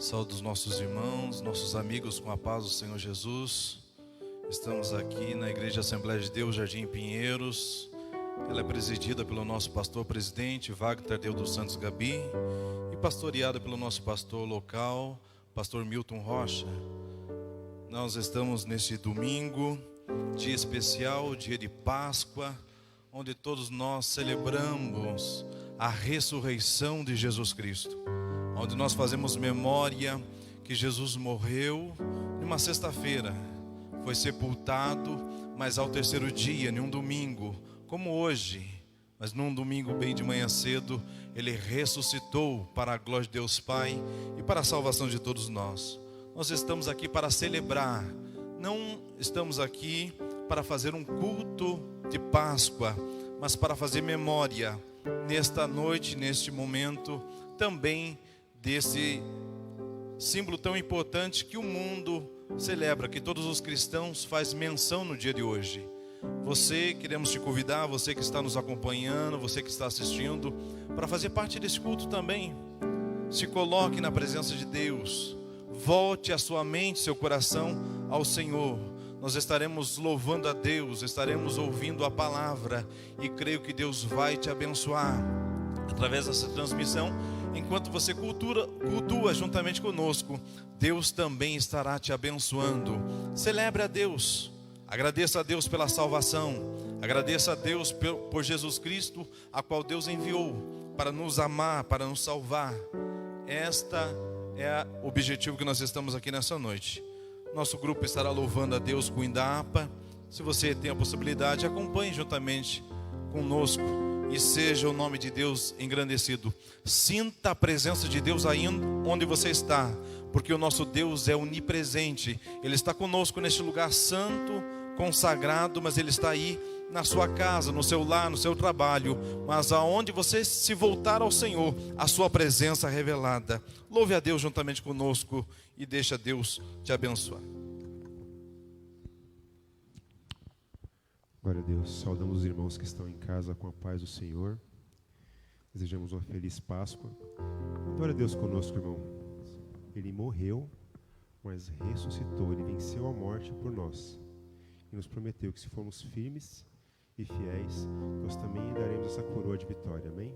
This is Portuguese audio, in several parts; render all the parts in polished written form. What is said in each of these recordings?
Saúdo os nossos irmãos, nossos amigos com a paz do Senhor Jesus. Estamos aqui na Igreja Assembleia de Deus, Jardim Pinheiros. Ela é presidida pelo nosso pastor presidente, Wagner Tadeu dos Santos Gabi, e pastoreada pelo nosso pastor local, pastor Milton Rocha. Nós estamos neste domingo, dia especial, dia de Páscoa, onde todos nós celebramos a ressurreição de Jesus Cristo, onde nós fazemos memória que Jesus morreu numa sexta-feira, foi sepultado, mas ao terceiro dia, em um domingo, como hoje, mas num domingo bem de manhã cedo, Ele ressuscitou para a glória de Deus Pai e para a salvação de todos nós. Nós estamos aqui para celebrar, não estamos aqui para fazer um culto de Páscoa, mas para fazer memória, nesta noite, neste momento, também desse símbolo tão importante que o mundo celebra, que todos os cristãos fazem menção no dia de hoje. Você, queremos te convidar, você que está nos acompanhando, você que está assistindo, para fazer parte desse culto também. Se coloque na presença de Deus, volte a sua mente, seu coração ao Senhor. Nós estaremos louvando a Deus, estaremos ouvindo a palavra, e creio que Deus vai te abençoar através dessa transmissão. Enquanto você cultua juntamente conosco, Deus também estará te abençoando. Celebre a Deus, agradeça a Deus pela salvação, agradeça a Deus por Jesus Cristo, a qual Deus enviou para nos amar, para nos salvar. Esta é o objetivo que nós estamos aqui nessa noite. Nosso grupo estará louvando a Deus com Indapa. Se você tem a possibilidade, acompanhe juntamente conosco e seja o nome de Deus engrandecido. Sinta a presença de Deus aí onde você está, porque o nosso Deus é onipresente. Ele está conosco neste lugar santo, consagrado, mas Ele está aí na sua casa, no seu lar, no seu trabalho. Mas aonde você se voltar ao Senhor, a sua presença revelada. Louve a Deus juntamente conosco e deixa Deus te abençoar. Glória a Deus, saudamos os irmãos que estão em casa com a paz do Senhor. Desejamos uma feliz Páscoa. Glória a Deus conosco, irmão. Ele morreu, mas ressuscitou. Ele venceu a morte por nós. E nos prometeu que se formos firmes e fiéis, nós também daremos essa coroa de vitória. Amém?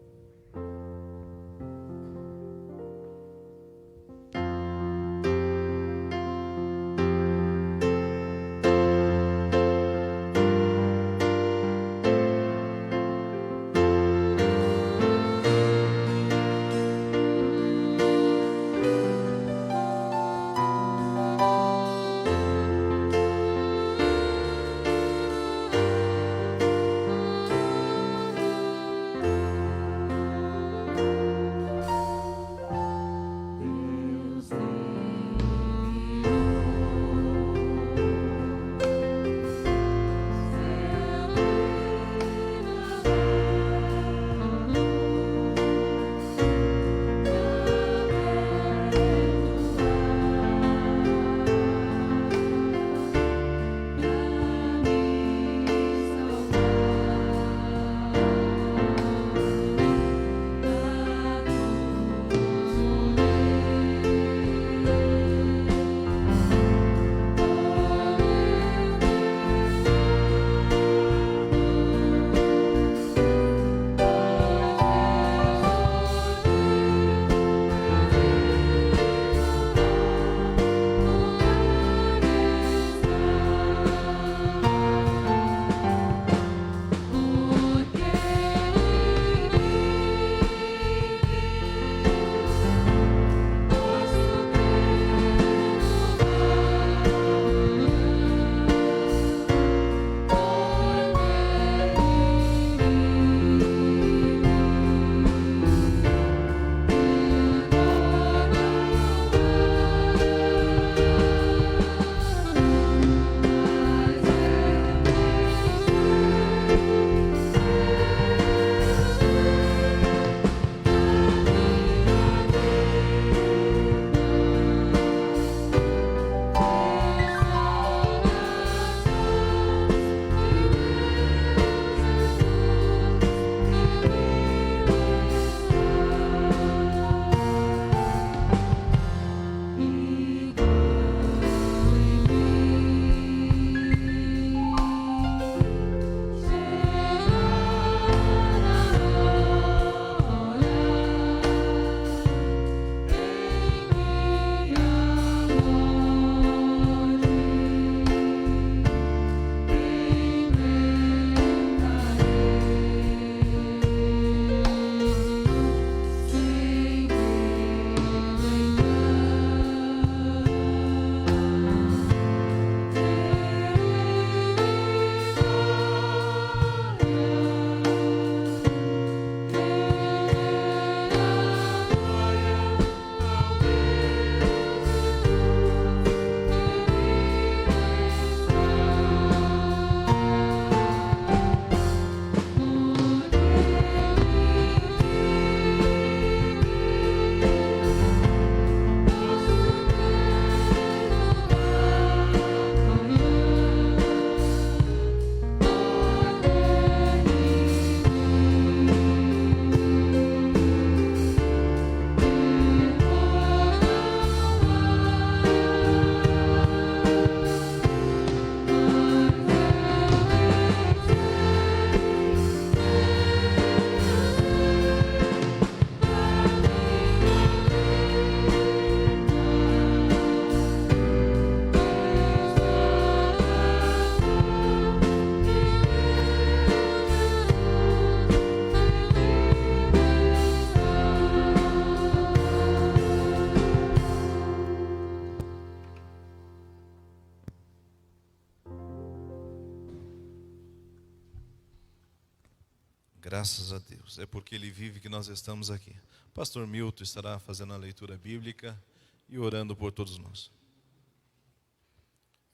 Graças a Deus. É porque Ele vive que nós estamos aqui. Pastor Milton estará fazendo a leitura bíblica e orando por todos nós.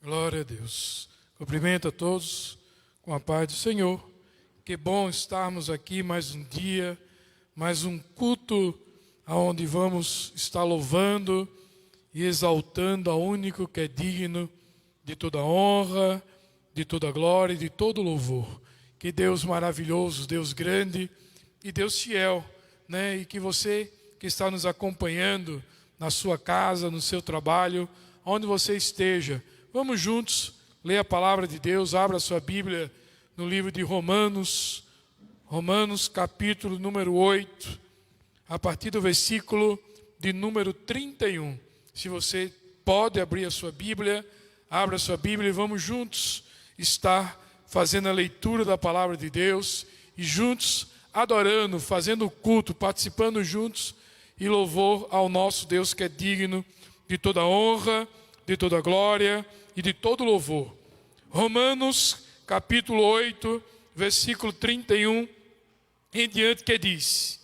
Glória a Deus. Cumprimento a todos com a paz do Senhor. Que bom estarmos aqui mais um dia, mais um culto onde vamos estar louvando e exaltando ao único que é digno de toda honra, de toda glória e de todo louvor. Que Deus maravilhoso, Deus grande e Deus fiel, né? E que você que está nos acompanhando na sua casa, no seu trabalho, onde você esteja, vamos juntos ler a palavra de Deus. Abra a sua Bíblia no livro de Romanos, capítulo número 8, a partir do versículo de número 31. Se você pode abrir a sua Bíblia, abra a sua Bíblia e vamos juntos estar fazendo a leitura da palavra de Deus e juntos adorando, fazendo o culto, participando juntos e louvor ao nosso Deus que é digno de toda honra, de toda glória e de todo louvor. Romanos capítulo 8, versículo 31 em diante, que diz: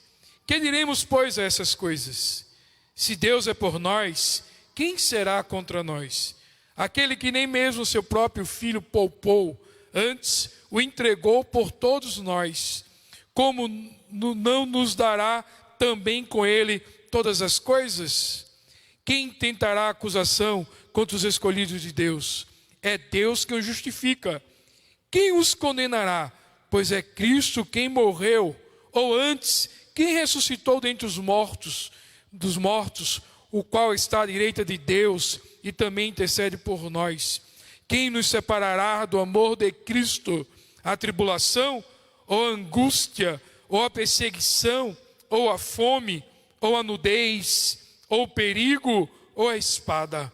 que diremos, pois, a essas coisas? Se Deus é por nós, quem será contra nós? Aquele que nem mesmo seu próprio filho poupou, antes o entregou por todos nós, como não nos dará também com ele todas as coisas? Quem tentará acusação contra os escolhidos de Deus? É Deus que os justifica. Quem os condenará? Pois é Cristo quem morreu, ou antes, quem ressuscitou dentre os mortos, o qual está à direita de Deus e também intercede por nós. Quem nos separará do amor de Cristo? A tribulação, ou a angústia, ou a perseguição, ou a fome, ou a nudez, ou o perigo, ou a espada?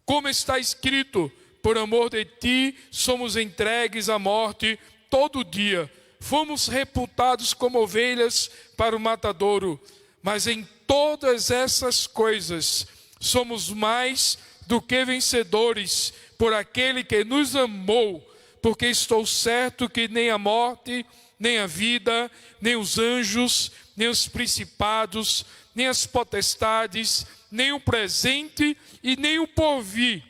Como está escrito: por amor de ti somos entregues à morte todo dia. Fomos reputados como ovelhas para o matadouro. Mas em todas essas coisas somos mais do que vencedores por aquele que nos amou. Porque estou certo que nem a morte, nem a vida, nem os anjos, nem os principados, nem as potestades, nem o presente e nem o porvir,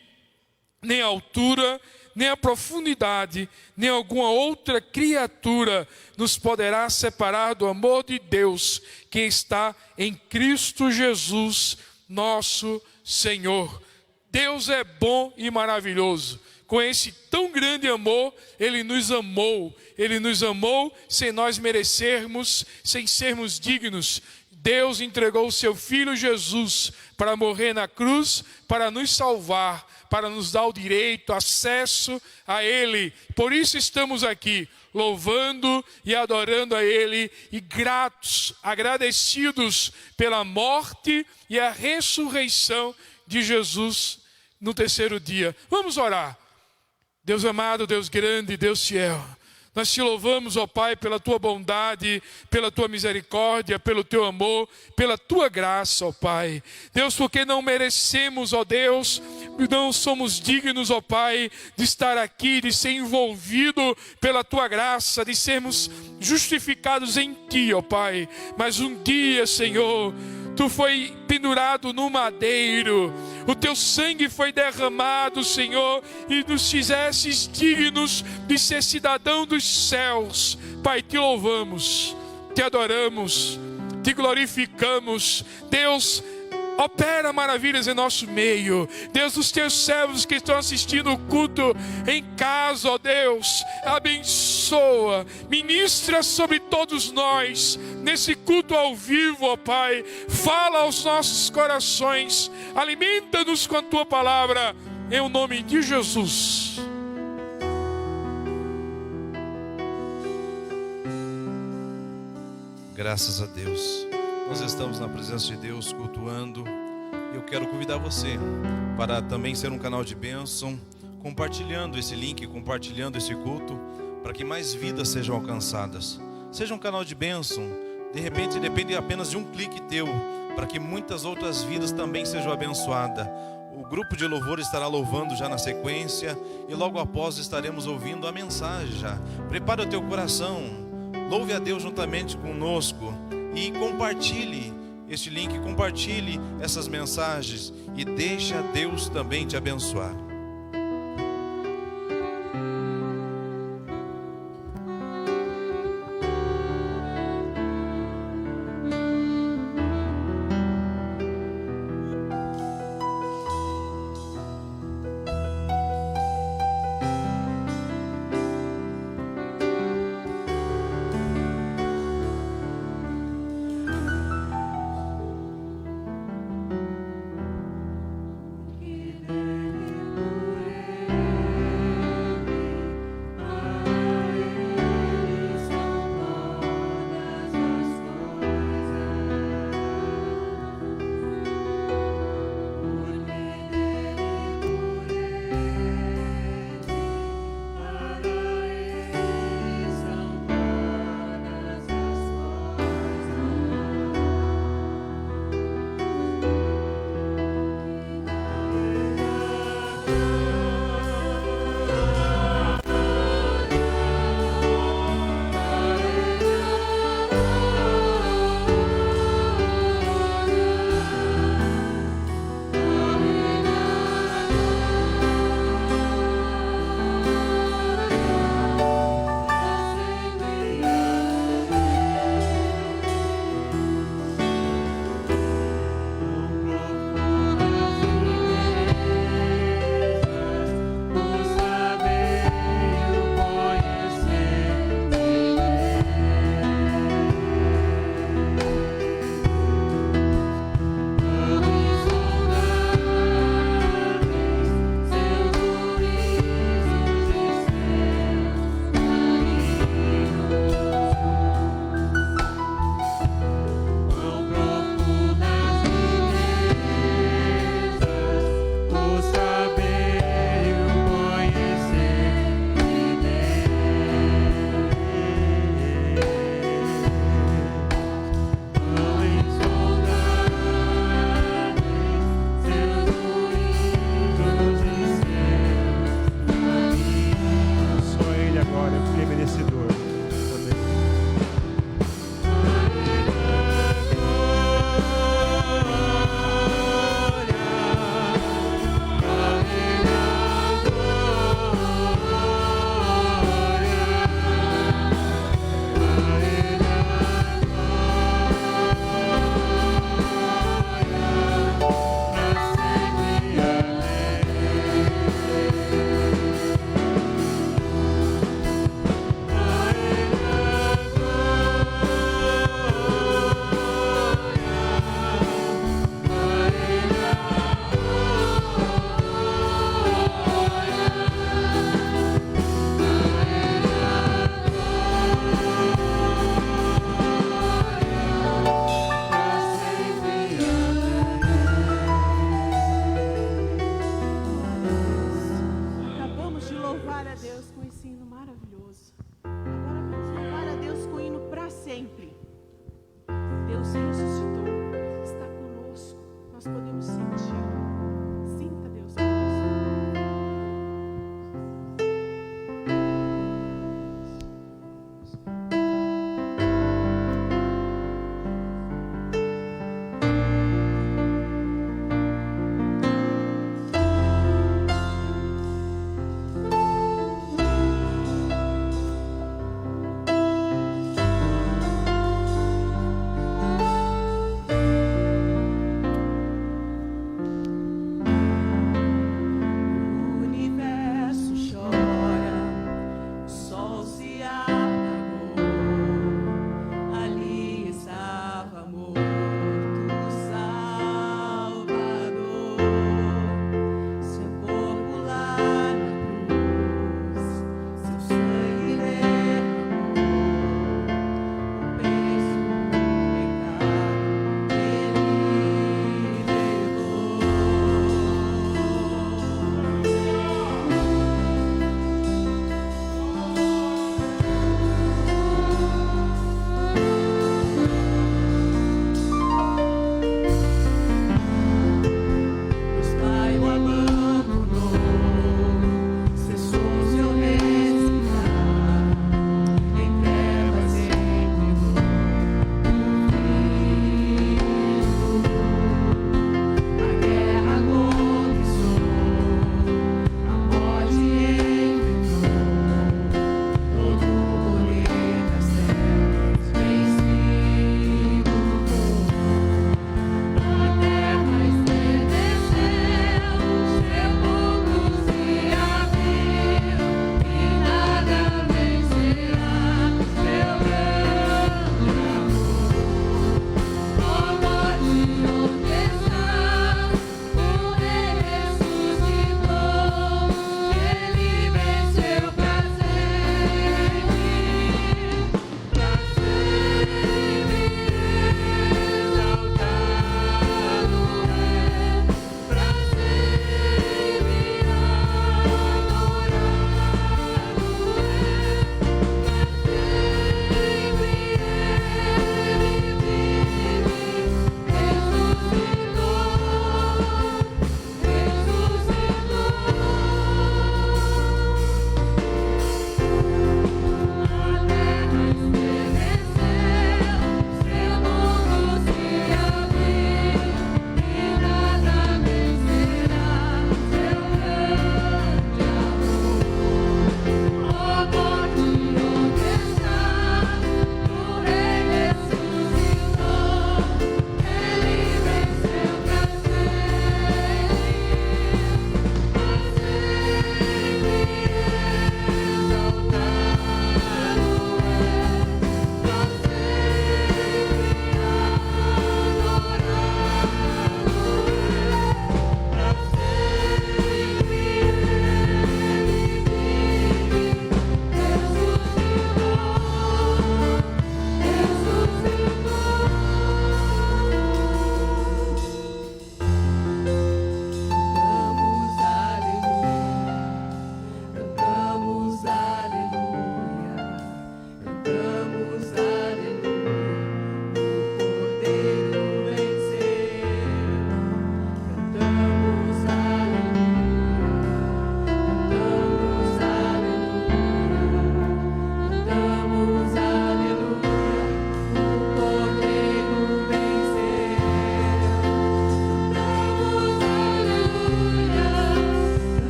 nem a altura, nem a profundidade, nem alguma outra criatura nos poderá separar do amor de Deus que está em Cristo Jesus, nosso Senhor. Deus é bom e maravilhoso. Com esse tão grande amor, Ele nos amou. Ele nos amou sem nós merecermos, sem sermos dignos. Deus entregou o seu Filho Jesus para morrer na cruz, para nos salvar, para nos dar o direito, acesso a Ele. Por isso estamos aqui, louvando e adorando a Ele, e gratos, agradecidos pela morte e a ressurreição de Jesus no terceiro dia. Vamos orar. Deus amado, Deus grande, Deus fiel, nós te louvamos, ó Pai, pela tua bondade, pela tua misericórdia, pelo teu amor, pela tua graça, ó Pai. Deus, porque não merecemos, ó Deus, não somos dignos, ó Pai, de estar aqui, de ser envolvido pela tua graça, de sermos justificados em ti, ó Pai. Mas um dia, Senhor, tu foi pendurado no madeiro, o teu sangue foi derramado, Senhor, e nos fizesses dignos de ser cidadão dos céus. Pai, te louvamos, te adoramos, te glorificamos. Deus, opera maravilhas em nosso meio. Deus, os teus servos que estão assistindo o culto em casa, ó Deus, abençoa, ministra sobre todos nós nesse culto ao vivo, ó Pai. Fala aos nossos corações, alimenta-nos com a tua palavra, em o nome de Jesus. Graças a Deus. Nós estamos na presença de Deus cultuando. Eu quero convidar você para também ser um canal de bênção, compartilhando esse link, compartilhando esse culto, para que mais vidas sejam alcançadas. Seja um canal de bênção. De repente depende apenas de um clique teu, para que muitas outras vidas também sejam abençoadas. O grupo de louvor estará louvando já na sequência, e logo após estaremos ouvindo a mensagem já. Prepara o teu coração. louve a Deus juntamente conosco e compartilhe este link, compartilhe essas mensagens e deixa Deus também te abençoar.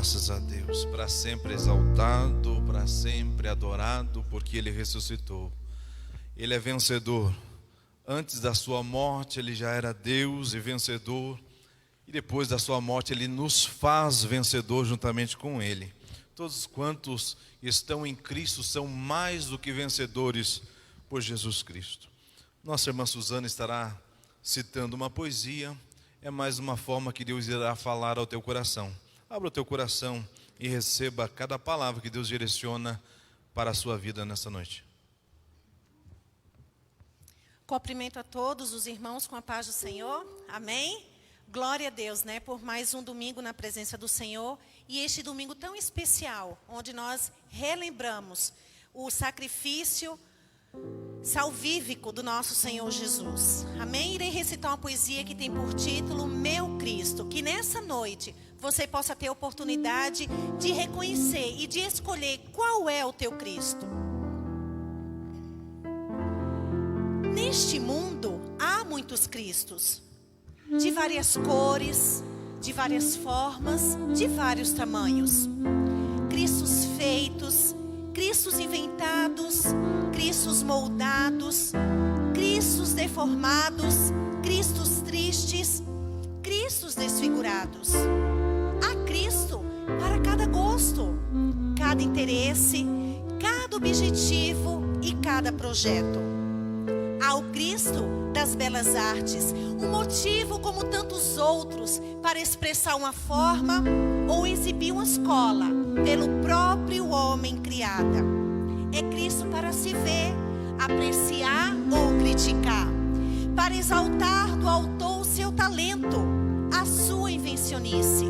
Graças a Deus, para sempre exaltado, para sempre adorado, porque Ele ressuscitou. Ele é vencedor. Antes da sua morte Ele já era Deus e vencedor, e depois da sua morte Ele nos faz vencedor juntamente com Ele. Todos quantos estão em Cristo são mais do que vencedores por Jesus Cristo. Nossa irmã Suzana estará citando uma poesia. É mais uma forma que Deus irá falar ao teu coração. Abra o teu coração e receba cada palavra que Deus direciona para a sua vida nessa noite. Cumprimento a todos os irmãos com a paz do Senhor. Amém? Glória a Deus, né? Por mais um domingo na presença do Senhor. E este domingo tão especial, onde nós relembramos o sacrifício salvífico do nosso Senhor Jesus. Amém? Irei recitar uma poesia que tem por título Meu Cristo. Que nessa noite você possa ter a oportunidade de reconhecer e de escolher qual é o teu Cristo. Neste mundo há muitos Cristos, de várias cores, de várias formas, de vários tamanhos. Cristos feitos, Cristos inventados, Cristos moldados, Cristos deformados, Cristos tristes, Cristos desfigurados. Há Cristo para cada gosto, cada interesse, cada objetivo e cada projeto. Há o Cristo das belas artes, um motivo como tantos outros para expressar uma forma ou exibir uma escola pelo próprio homem criada. É Cristo para se ver, apreciar ou criticar, para exaltar do autor o seu talento, a sua invencionice.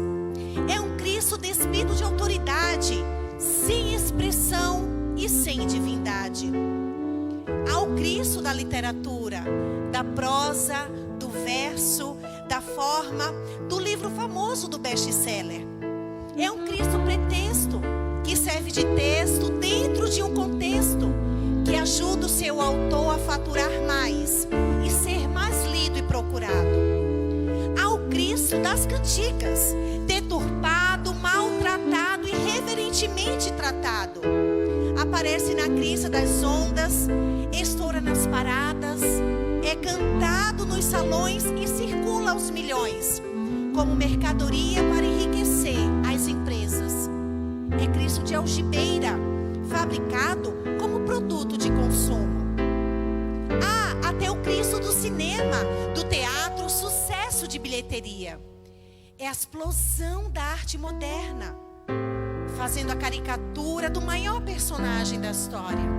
É um Cristo despido de autoridade, sem expressão e sem divindade. Há o Cristo da literatura, da prosa, do verso, da forma, do livro famoso do best-seller. É um Cristo pretexto, que serve de texto dentro de um contexto, que ajuda o seu autor a faturar mais e ser mais lido e procurado. Há o Cristo das cantigas, deturpado, maltratado e reverentemente tratado. Aparece na crista das ondas, estoura nas paradas, é cantado nos salões e circula aos milhões, como mercadoria para enriquecer as empresas. É Cristo de algibeira, fabricado como produto de consumo. Há até o Cristo do cinema, do teatro, sucesso de bilheteria. É a explosão da arte moderna, fazendo a caricatura do maior personagem da história.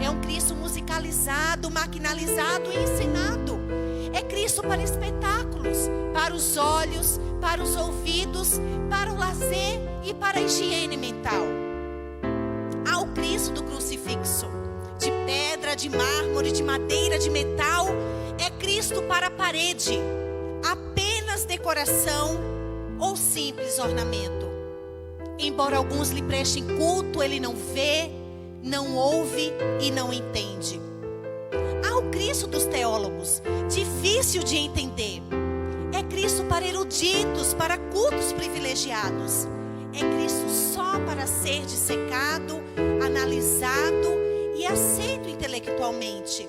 É um Cristo musicalizado, maquinalizado e encenado. É Cristo para espetáculos, para os olhos, para os ouvidos, para o lazer e para a higiene mental. Há o Cristo do crucifixo, de pedra, de mármore, de madeira, de metal. É Cristo para a parede, apenas decoração ou simples ornamento. Embora alguns lhe prestem culto, ele não vê, não ouve e não entende. Há o Cristo dos teólogos, difícil de entender. É Cristo para eruditos, para cultos privilegiados. É Cristo só para ser dissecado, analisado e aceito intelectualmente.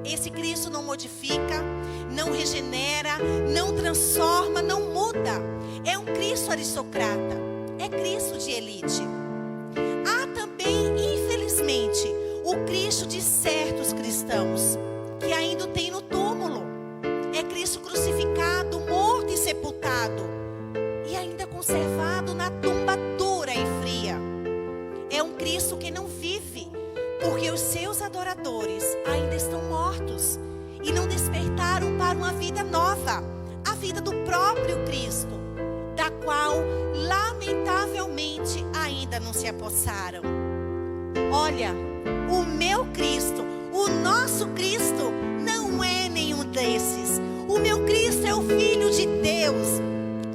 Esse Cristo não modifica, não regenera, não transforma, não muda. É um Cristo aristocrata. É Cristo de elite. Há também, infelizmente, o Cristo de certos cristãos, que ainda o tem no túmulo. É Cristo crucificado, morto e sepultado, e ainda conservado na tumba dura e fria. É um Cristo que não vive, porque os seus adoradores ainda estão mortos e não despertaram para uma vida nova, a vida do próprio Cristo, da qual, lamentavelmente, ainda não se apossaram. Olha, o meu Cristo, o nosso Cristo, não é nenhum desses. O meu Cristo é o Filho de Deus.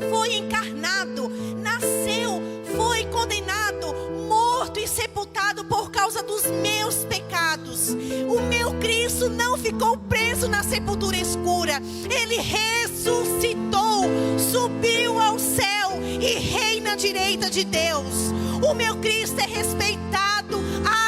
Foi encarnado, nasceu, foi condenado, morto e sepultado por causa dos meus pecados. O meu Cristo não ficou preso na sepultura escura. Ele ressuscitou, subiu ao céu e que reina à direita de Deus. O meu Cristo é respeitado,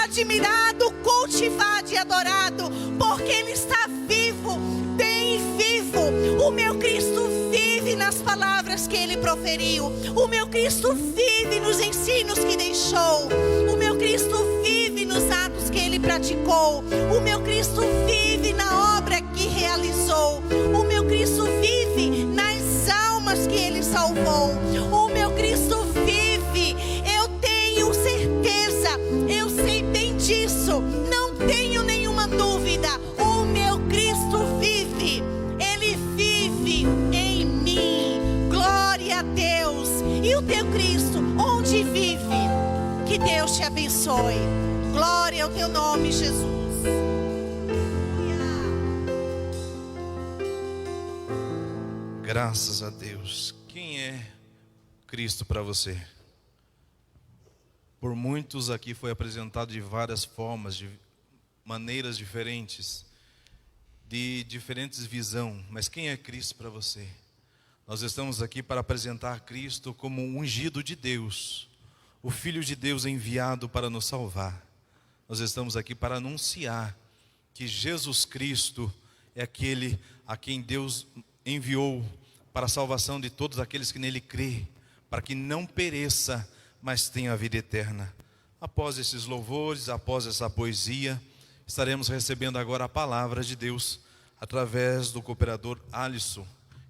admirado, cultivado e adorado, porque Ele está vivo, bem vivo. O meu Cristo vive nas palavras que Ele proferiu. O meu Cristo vive nos ensinos que deixou. O meu Cristo vive nos atos que Ele praticou. O meu Cristo vive na obra que realizou. O meu Cristo vive nas almas que Ele salvou. O meu Cristo vive. Eu tenho certeza, eu sei bem disso, não tenho nenhuma dúvida. O meu Cristo vive, Ele vive em mim. Glória a Deus. E o teu Cristo, onde vive? Que Deus te abençoe. Glória ao teu nome, Jesus. Graças a Deus. Quem é Cristo para você? Por muitos aqui foi apresentado de várias formas, de maneiras diferentes, de diferentes visões. Mas quem é Cristo para você? Nós estamos aqui para apresentar Cristo como um ungido de Deus, o Filho de Deus enviado para nos salvar. Nós estamos aqui para anunciar que Jesus Cristo é aquele a quem Deus enviou para a salvação de todos aqueles que nele crê, para que não pereça, mas tenha a vida eterna. Após esses louvores, após essa poesia, estaremos recebendo agora a palavra de Deus através do cooperador Alisson.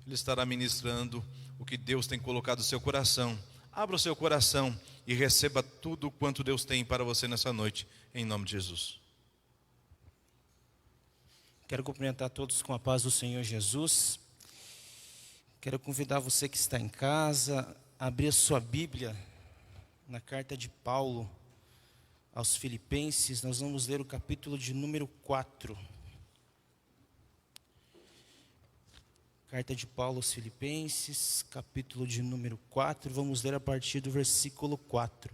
Ele estará ministrando o que Deus tem colocado no seu coração. Abra o seu coração e receba tudo quanto Deus tem para você nessa noite, em nome de Jesus. Quero cumprimentar todos com a paz do Senhor Jesus. Quero convidar você que está em casa a abrir a sua Bíblia na carta de Paulo aos Filipenses. Nós vamos ler o capítulo de número 4. Carta de Paulo aos Filipenses, capítulo de número 4. Vamos ler a partir do versículo 4.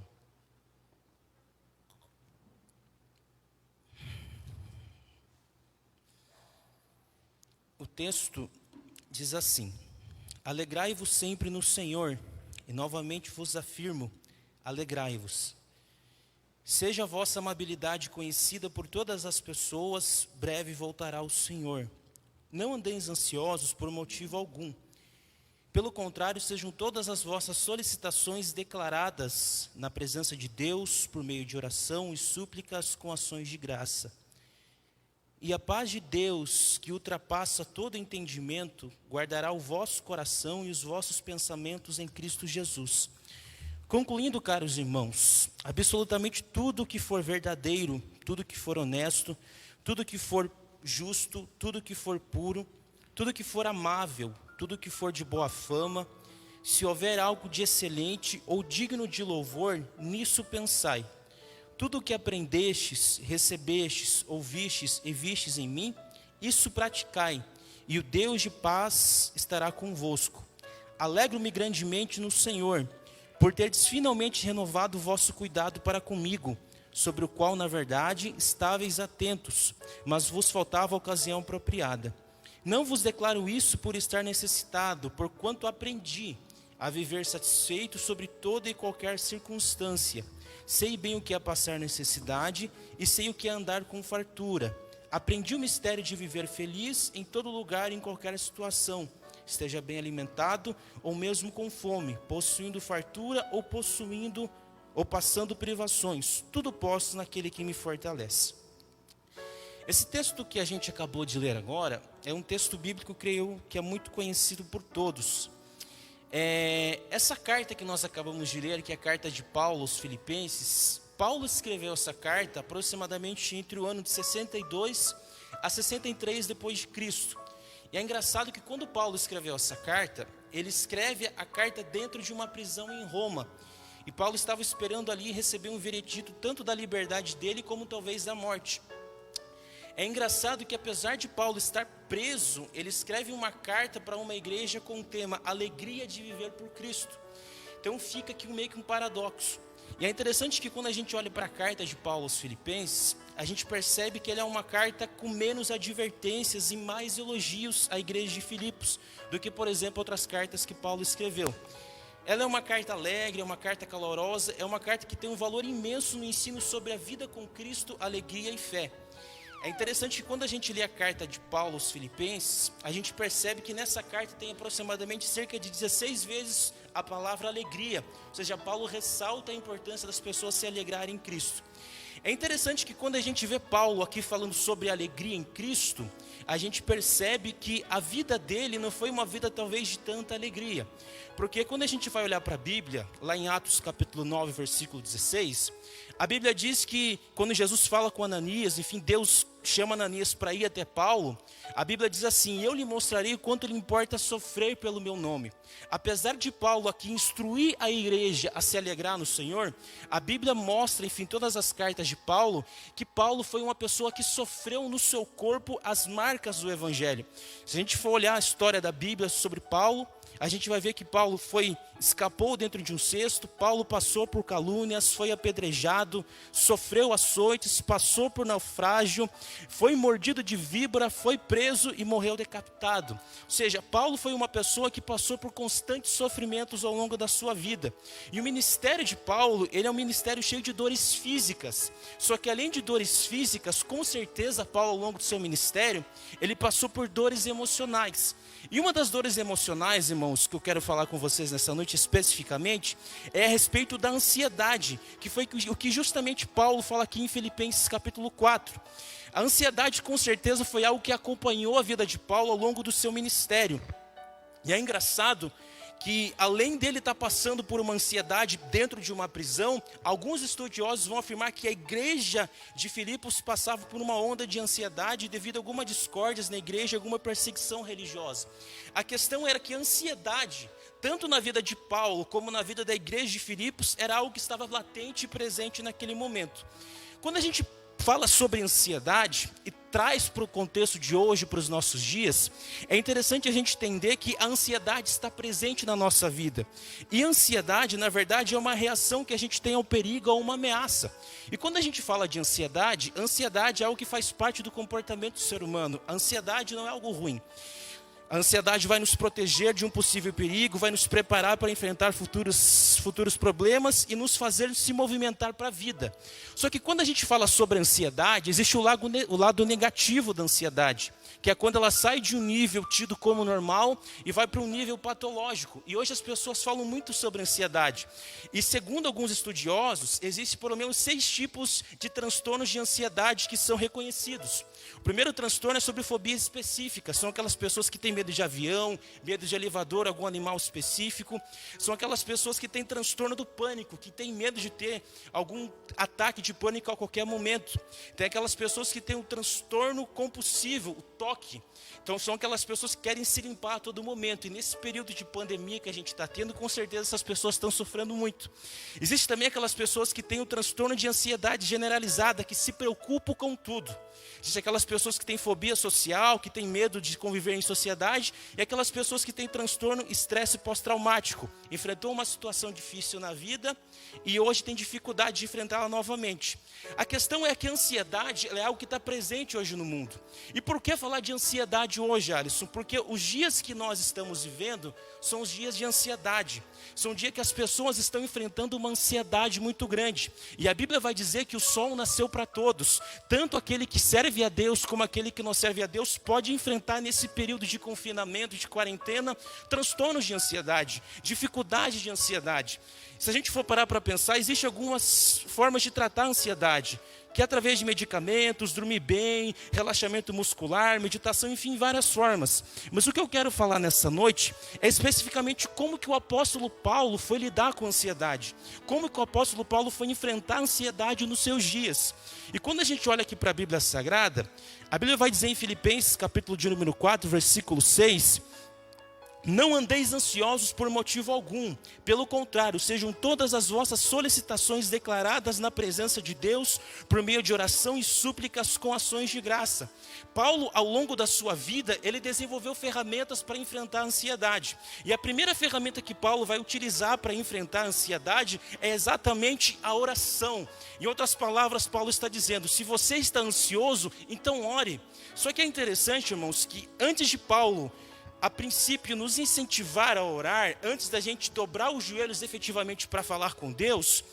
O texto diz assim: alegrai-vos sempre no Senhor, e novamente vos afirmo, alegrai-vos. Seja a vossa amabilidade conhecida por todas as pessoas, breve voltará o Senhor. Não andeis ansiosos por motivo algum. Pelo contrário, sejam todas as vossas solicitações declaradas na presença de Deus, por meio de oração e súplicas com ações de graça. E a paz de Deus, que ultrapassa todo entendimento, guardará o vosso coração e os vossos pensamentos em Cristo Jesus. Concluindo, caros irmãos, absolutamente tudo que for verdadeiro, tudo que for honesto, tudo que for justo, tudo que for puro, tudo que for amável, tudo que for de boa fama, se houver algo de excelente ou digno de louvor, nisso pensai. Tudo o que aprendestes, recebestes, ouvistes e vistes em mim, isso praticai, e o Deus de paz estará convosco. Alegro-me grandemente no Senhor, por terdes finalmente renovado o vosso cuidado para comigo, sobre o qual, na verdade, estáveis atentos, mas vos faltava a ocasião apropriada. Não vos declaro isso por estar necessitado, porquanto aprendi a viver satisfeito sobre toda e qualquer circunstância. Sei bem o que é passar necessidade e sei o que é andar com fartura. Aprendi o mistério de viver feliz em todo lugar e em qualquer situação. Esteja bem alimentado ou mesmo com fome, possuindo fartura ou passando privações. Tudo posso naquele que me fortalece. Esse texto que a gente acabou de ler agora é um texto bíblico, creio que é muito conhecido por todos. Essa carta que nós acabamos de ler, que é a carta de Paulo aos Filipenses, Paulo escreveu essa carta aproximadamente entre o ano de 62 a 63 depois de Cristo. E é engraçado que quando Paulo escreveu essa carta, ele escreve a carta dentro de uma prisão em Roma. E Paulo estava esperando ali receber um veredito tanto da liberdade dele como talvez da morte. É engraçado que apesar de Paulo estar preso, ele escreve uma carta para uma igreja com o tema alegria de viver por Cristo. Então fica aqui meio que um paradoxo. E é interessante que quando a gente olha para a carta de Paulo aos Filipenses, a gente percebe que ela é uma carta com menos advertências e mais elogios à igreja de Filipos do que, por exemplo, outras cartas que Paulo escreveu. Ela é uma carta alegre, é uma carta calorosa, é uma carta que tem um valor imenso no ensino sobre a vida com Cristo, alegria e fé. É interessante que quando a gente lê a carta de Paulo aos Filipenses, a gente percebe que nessa carta tem aproximadamente cerca de 16 vezes a palavra alegria. Ou seja, Paulo ressalta a importância das pessoas se alegrarem em Cristo. É interessante que quando a gente vê Paulo aqui falando sobre alegria em Cristo, a gente percebe que a vida dele não foi uma vida talvez de tanta alegria. Porque quando a gente vai olhar para a Bíblia, lá em Atos capítulo 9, versículo 16, a Bíblia diz que quando Jesus fala com Ananias, enfim, Deus chama Ananias para ir até Paulo, a Bíblia diz assim: eu lhe mostrarei o quanto lhe importa sofrer pelo meu nome. Apesar de Paulo aqui instruir a igreja a se alegrar no Senhor, a Bíblia mostra, enfim, todas as cartas de Paulo, que Paulo foi uma pessoa que sofreu no seu corpo as marcas do Evangelho. Se a gente for olhar a história da Bíblia sobre Paulo, a gente vai ver que Paulo escapou dentro de um cesto, Paulo passou por calúnias, foi apedrejado, sofreu açoites, passou por naufrágio, foi mordido de víbora, foi preso e morreu decapitado. Ou seja, Paulo foi uma pessoa que passou por constantes sofrimentos ao longo da sua vida. E o ministério de Paulo, ele é um ministério cheio de dores físicas. Só que além de dores físicas, com certeza Paulo ao longo do seu ministério, ele passou por dores emocionais. E uma das dores emocionais, irmãos, que eu quero falar com vocês nessa noite especificamente, é a respeito da ansiedade, que foi o que justamente Paulo fala aqui em Filipenses capítulo 4. A ansiedade com certeza foi algo que acompanhou a vida de Paulo ao longo do seu ministério. E é engraçado que além dele estar passando por uma ansiedade dentro de uma prisão, alguns estudiosos vão afirmar que a igreja de Filipos passava por uma onda de ansiedade devido a algumas discórdias na igreja, alguma perseguição religiosa. A questão era que a ansiedade, tanto na vida de Paulo como na vida da igreja de Filipos, era algo que estava latente e presente naquele momento. Quando a gente fala sobre ansiedade e traz para o contexto de hoje, para os nossos dias, é interessante a gente entender que a ansiedade está presente na nossa vida. E a ansiedade, na verdade, é uma reação que a gente tem ao perigo, a uma ameaça. E quando a gente fala de ansiedade é algo que faz parte do comportamento do ser humano. A ansiedade não é algo ruim. A ansiedade vai nos proteger de um possível perigo, vai nos preparar para enfrentar futuros problemas e nos fazer se movimentar para a vida. Só que quando a gente fala sobre ansiedade, existe o lado negativo da ansiedade, que é quando ela sai de um nível tido como normal e vai para um nível patológico. E hoje as pessoas falam muito sobre ansiedade. E segundo alguns estudiosos, existem pelo menos 6 tipos de transtornos de ansiedade que são reconhecidos. O primeiro transtorno é sobre fobias específicas. São aquelas pessoas que têm medo de avião, medo de elevador, algum animal específico. São aquelas pessoas que têm transtorno do pânico, que têm medo de ter algum ataque de pânico a qualquer momento. Tem aquelas pessoas que têm um transtorno compulsivo, o toque. Então são aquelas pessoas que querem se limpar a todo momento. E nesse período de pandemia que a gente está tendo, com certeza essas pessoas estão sofrendo muito. Existe também aquelas pessoas que têm o transtorno de ansiedade generalizada, que se preocupam com tudo. Existem aquelas pessoas que têm fobia social, que têm medo de conviver em sociedade, e aquelas pessoas que têm transtorno estresse pós-traumático. Enfrentou uma situação difícil na vida e hoje tem dificuldade de enfrentá-la novamente. A questão é que a ansiedade é algo que está presente hoje no mundo. E por que falar de ansiedade hoje, Alisson? Porque os dias que nós estamos vivendo são os dias de ansiedade. São dias que as pessoas estão enfrentando uma ansiedade muito grande. E a Bíblia vai dizer que o sol nasceu para todos. Tanto aquele que serve a Deus como aquele que não serve a Deus pode enfrentar nesse período de confinamento, de quarentena, transtornos de ansiedade, dificuldade de ansiedade. Se a gente for parar para pensar, existem algumas formas de tratar a ansiedade, que é através de medicamentos, dormir bem, relaxamento muscular, meditação, enfim, várias formas. Mas o que eu quero falar nessa noite é especificamente como que o apóstolo Paulo foi lidar com a ansiedade. Como que o apóstolo Paulo foi enfrentar a ansiedade nos seus dias. E quando a gente olha aqui para a Bíblia Sagrada, a Bíblia vai dizer em Filipenses, capítulo de número 4, versículo 6... Não andeis ansiosos por motivo algum, pelo contrário, sejam todas as vossas solicitações declaradas na presença de Deus, por meio de oração e súplicas com ações de graça. Paulo, ao longo da sua vida, ele desenvolveu ferramentas para enfrentar a ansiedade. E a primeira ferramenta que Paulo vai utilizar para enfrentar a ansiedade é exatamente a oração. Em outras palavras, Paulo está dizendo, se você está ansioso, então ore. Só que é interessante, irmãos, que antes de Paulo a princípio, nos incentivar a orar, antes da gente dobrar os joelhos efetivamente para falar com Deus,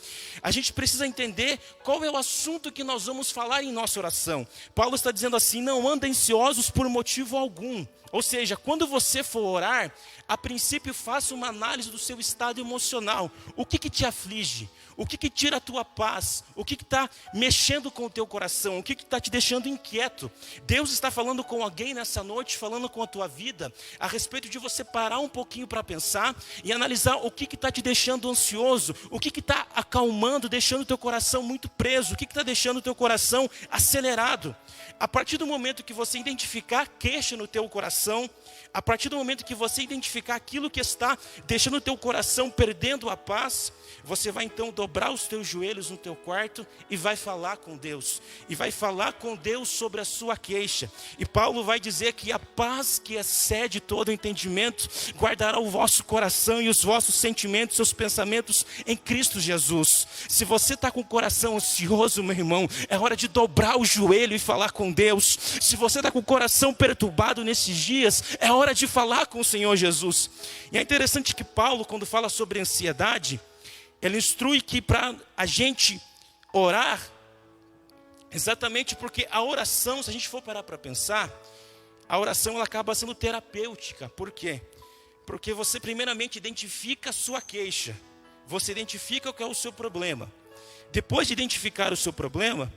a gente precisa entender qual é o assunto que nós vamos falar em nossa oração. Paulo está dizendo assim: não andem ansiosos por motivo algum. Ou seja, quando você for orar, a princípio faça uma análise do seu estado emocional. O que te aflige? O que tira a tua paz? O que está mexendo com o teu coração? O que está te deixando inquieto? Deus está falando com alguém nessa noite, falando com a tua vida, a respeito de você parar um pouquinho para pensar e analisar o que está te deixando ansioso, o que está acalmando, deixando o teu coração muito preso, o que está deixando o teu coração acelerado. A partir do momento que você identificar queixa no teu coração, a partir do momento que você identificar aquilo que está deixando o teu coração perdendo a paz, você vai então dobrar os teus joelhos no teu quarto e vai falar com Deus. E vai falar com Deus sobre a sua queixa. E Paulo vai dizer que a paz que excede todo entendimento guardará o vosso coração e os vossos sentimentos, seus pensamentos em Cristo Jesus. Se você está com o coração ansioso, meu irmão, é hora de dobrar o joelho e falar com Deus. Se você está com o coração perturbado nesses dias, é hora de falar com o Senhor Jesus. E é interessante que Paulo, quando fala sobre ansiedade, ele instrui que para a gente orar, exatamente porque a oração, se a gente for parar para pensar, a oração ela acaba sendo terapêutica. Por quê? Porque você primeiramente identifica a sua queixa, você identifica o que é o seu problema. Depois de identificar o seu problema,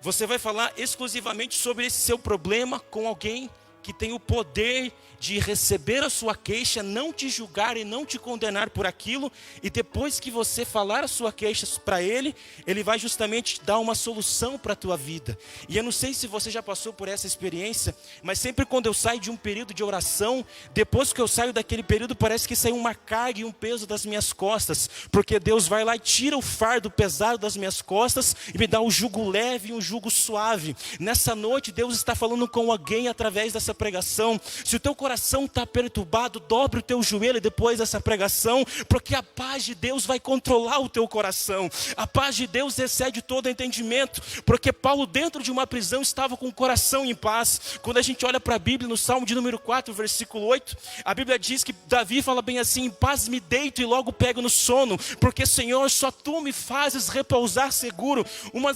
você vai falar exclusivamente sobre esse seu problema com alguém que tem o poder de receber a sua queixa, não te julgar e não te condenar por aquilo, e depois que você falar a sua queixa para ele, ele vai justamente dar uma solução para a tua vida. E eu não sei se você já passou por essa experiência, mas sempre quando eu saio de um período de oração, depois que eu saio daquele período, parece que saiu uma carga e um peso das minhas costas, porque Deus vai lá e tira o fardo pesado das minhas costas e me dá um jugo leve e um jugo suave. Nessa noite Deus está falando com alguém através dessa pregação. Se o teu coração está perturbado, dobre o teu joelho depois dessa pregação, porque a paz de Deus vai controlar o teu coração. A paz de Deus excede todo entendimento, porque Paulo dentro de uma prisão estava com o coração em paz. Quando a gente olha para a Bíblia, no Salmo de número 4, versículo 8, a Bíblia diz que Davi fala bem assim: em paz me deito e logo pego no sono, porque Senhor, só Tu me fazes repousar seguro. Uma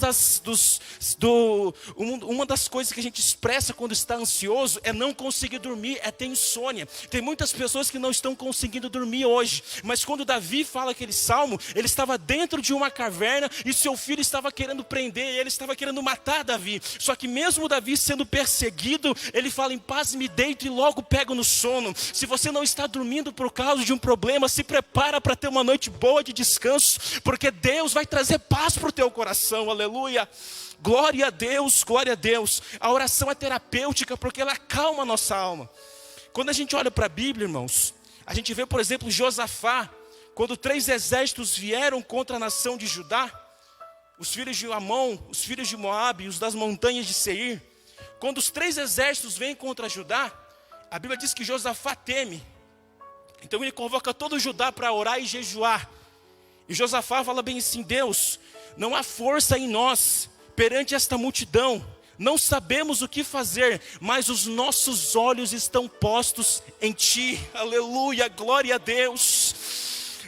das coisas que a gente expressa quando está ansioso é não conseguir dormir, é ter insônia. Tem muitas pessoas que não estão conseguindo dormir hoje, mas quando Davi fala aquele salmo, ele estava dentro de uma caverna e seu filho estava querendo prender, ele estava querendo matar Davi. Só que mesmo Davi sendo perseguido, ele fala: em paz me deito e logo pego no sono. Se você não está dormindo por causa de um problema, se prepara para ter uma noite boa de descanso, porque Deus vai trazer paz para o teu coração. Aleluia. Glória a Deus, glória a Deus. A oração é terapêutica porque ela acalma a nossa alma. Quando a gente olha para a Bíblia, irmãos, a gente vê, por exemplo, Josafá, quando 3 exércitos vieram contra a nação de Judá, os filhos de Amon, os filhos de Moabe e os das montanhas de Seir. Quando os 3 exércitos vêm contra Judá, a Bíblia diz que Josafá teme. Então ele convoca todo Judá para orar e jejuar. E Josafá fala bem assim: Deus, não há força em nós perante esta multidão, não sabemos o que fazer, mas os nossos olhos estão postos em Ti. Aleluia, glória a Deus.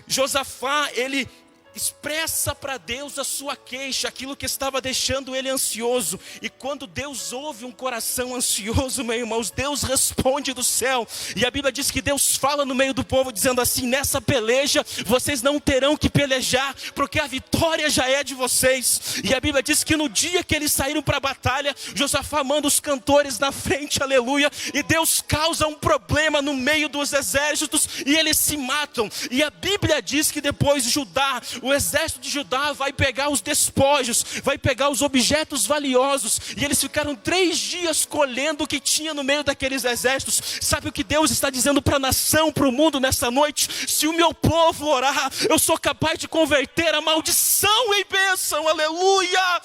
Josafá, ele expressa para Deus a sua queixa, aquilo que estava deixando ele ansioso. E quando Deus ouve um coração ansioso, meus irmãos, Deus responde do céu. E a Bíblia diz que Deus fala no meio do povo dizendo assim: nessa peleja vocês não terão que pelejar, porque a vitória já é de vocês. E a Bíblia diz que no dia que eles saíram para a batalha, Josafá manda os cantores na frente, aleluia, e Deus causa um problema no meio dos exércitos e eles se matam. E a Bíblia diz que depois Judá, o exército de Judá, vai pegar os despojos, vai pegar os objetos valiosos, e eles ficaram 3 dias colhendo o que tinha no meio daqueles exércitos. Sabe o que Deus está dizendo para a nação, para o mundo nessa noite? Se o meu povo orar, eu sou capaz de converter a maldição em bênção. Aleluia.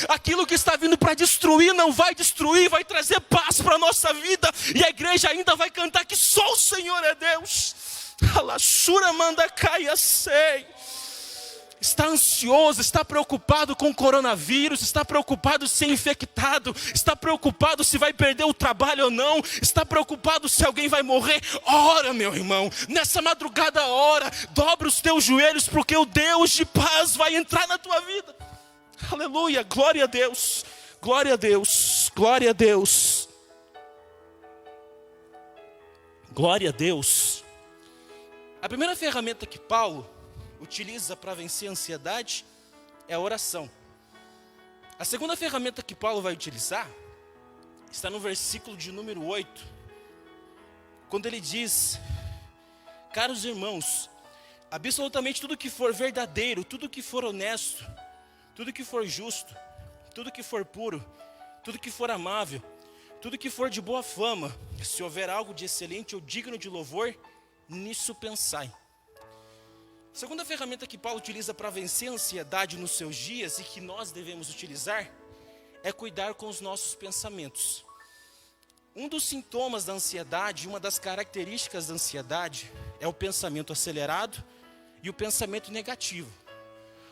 Aquilo que está vindo para destruir não vai destruir, vai trazer paz para a nossa vida, e a igreja ainda vai cantar que só o Senhor é Deus. está ansioso, está preocupado com o coronavírus, está preocupado se é infectado, está preocupado se vai perder o trabalho ou não, está preocupado se alguém vai morrer, ora, meu irmão, nessa madrugada ora, dobra os teus joelhos, porque o Deus de paz vai entrar na tua vida. Aleluia, glória a Deus, glória a Deus, glória a Deus, glória a Deus. A primeira ferramenta que Paulo utiliza para vencer a ansiedade é a oração. A segunda ferramenta que Paulo vai utilizar está no versículo de número 8, quando ele diz: caros irmãos, absolutamente tudo que for verdadeiro, tudo que for honesto, tudo que for justo, tudo que for puro, tudo que for amável, tudo que for de boa fama, se houver algo de excelente ou digno de louvor, nisso pensai. A segunda ferramenta que Paulo utiliza para vencer a ansiedade nos seus dias e que nós devemos utilizar é cuidar com os nossos pensamentos. Um dos sintomas da ansiedade, uma das características da ansiedade é o pensamento acelerado e o pensamento negativo.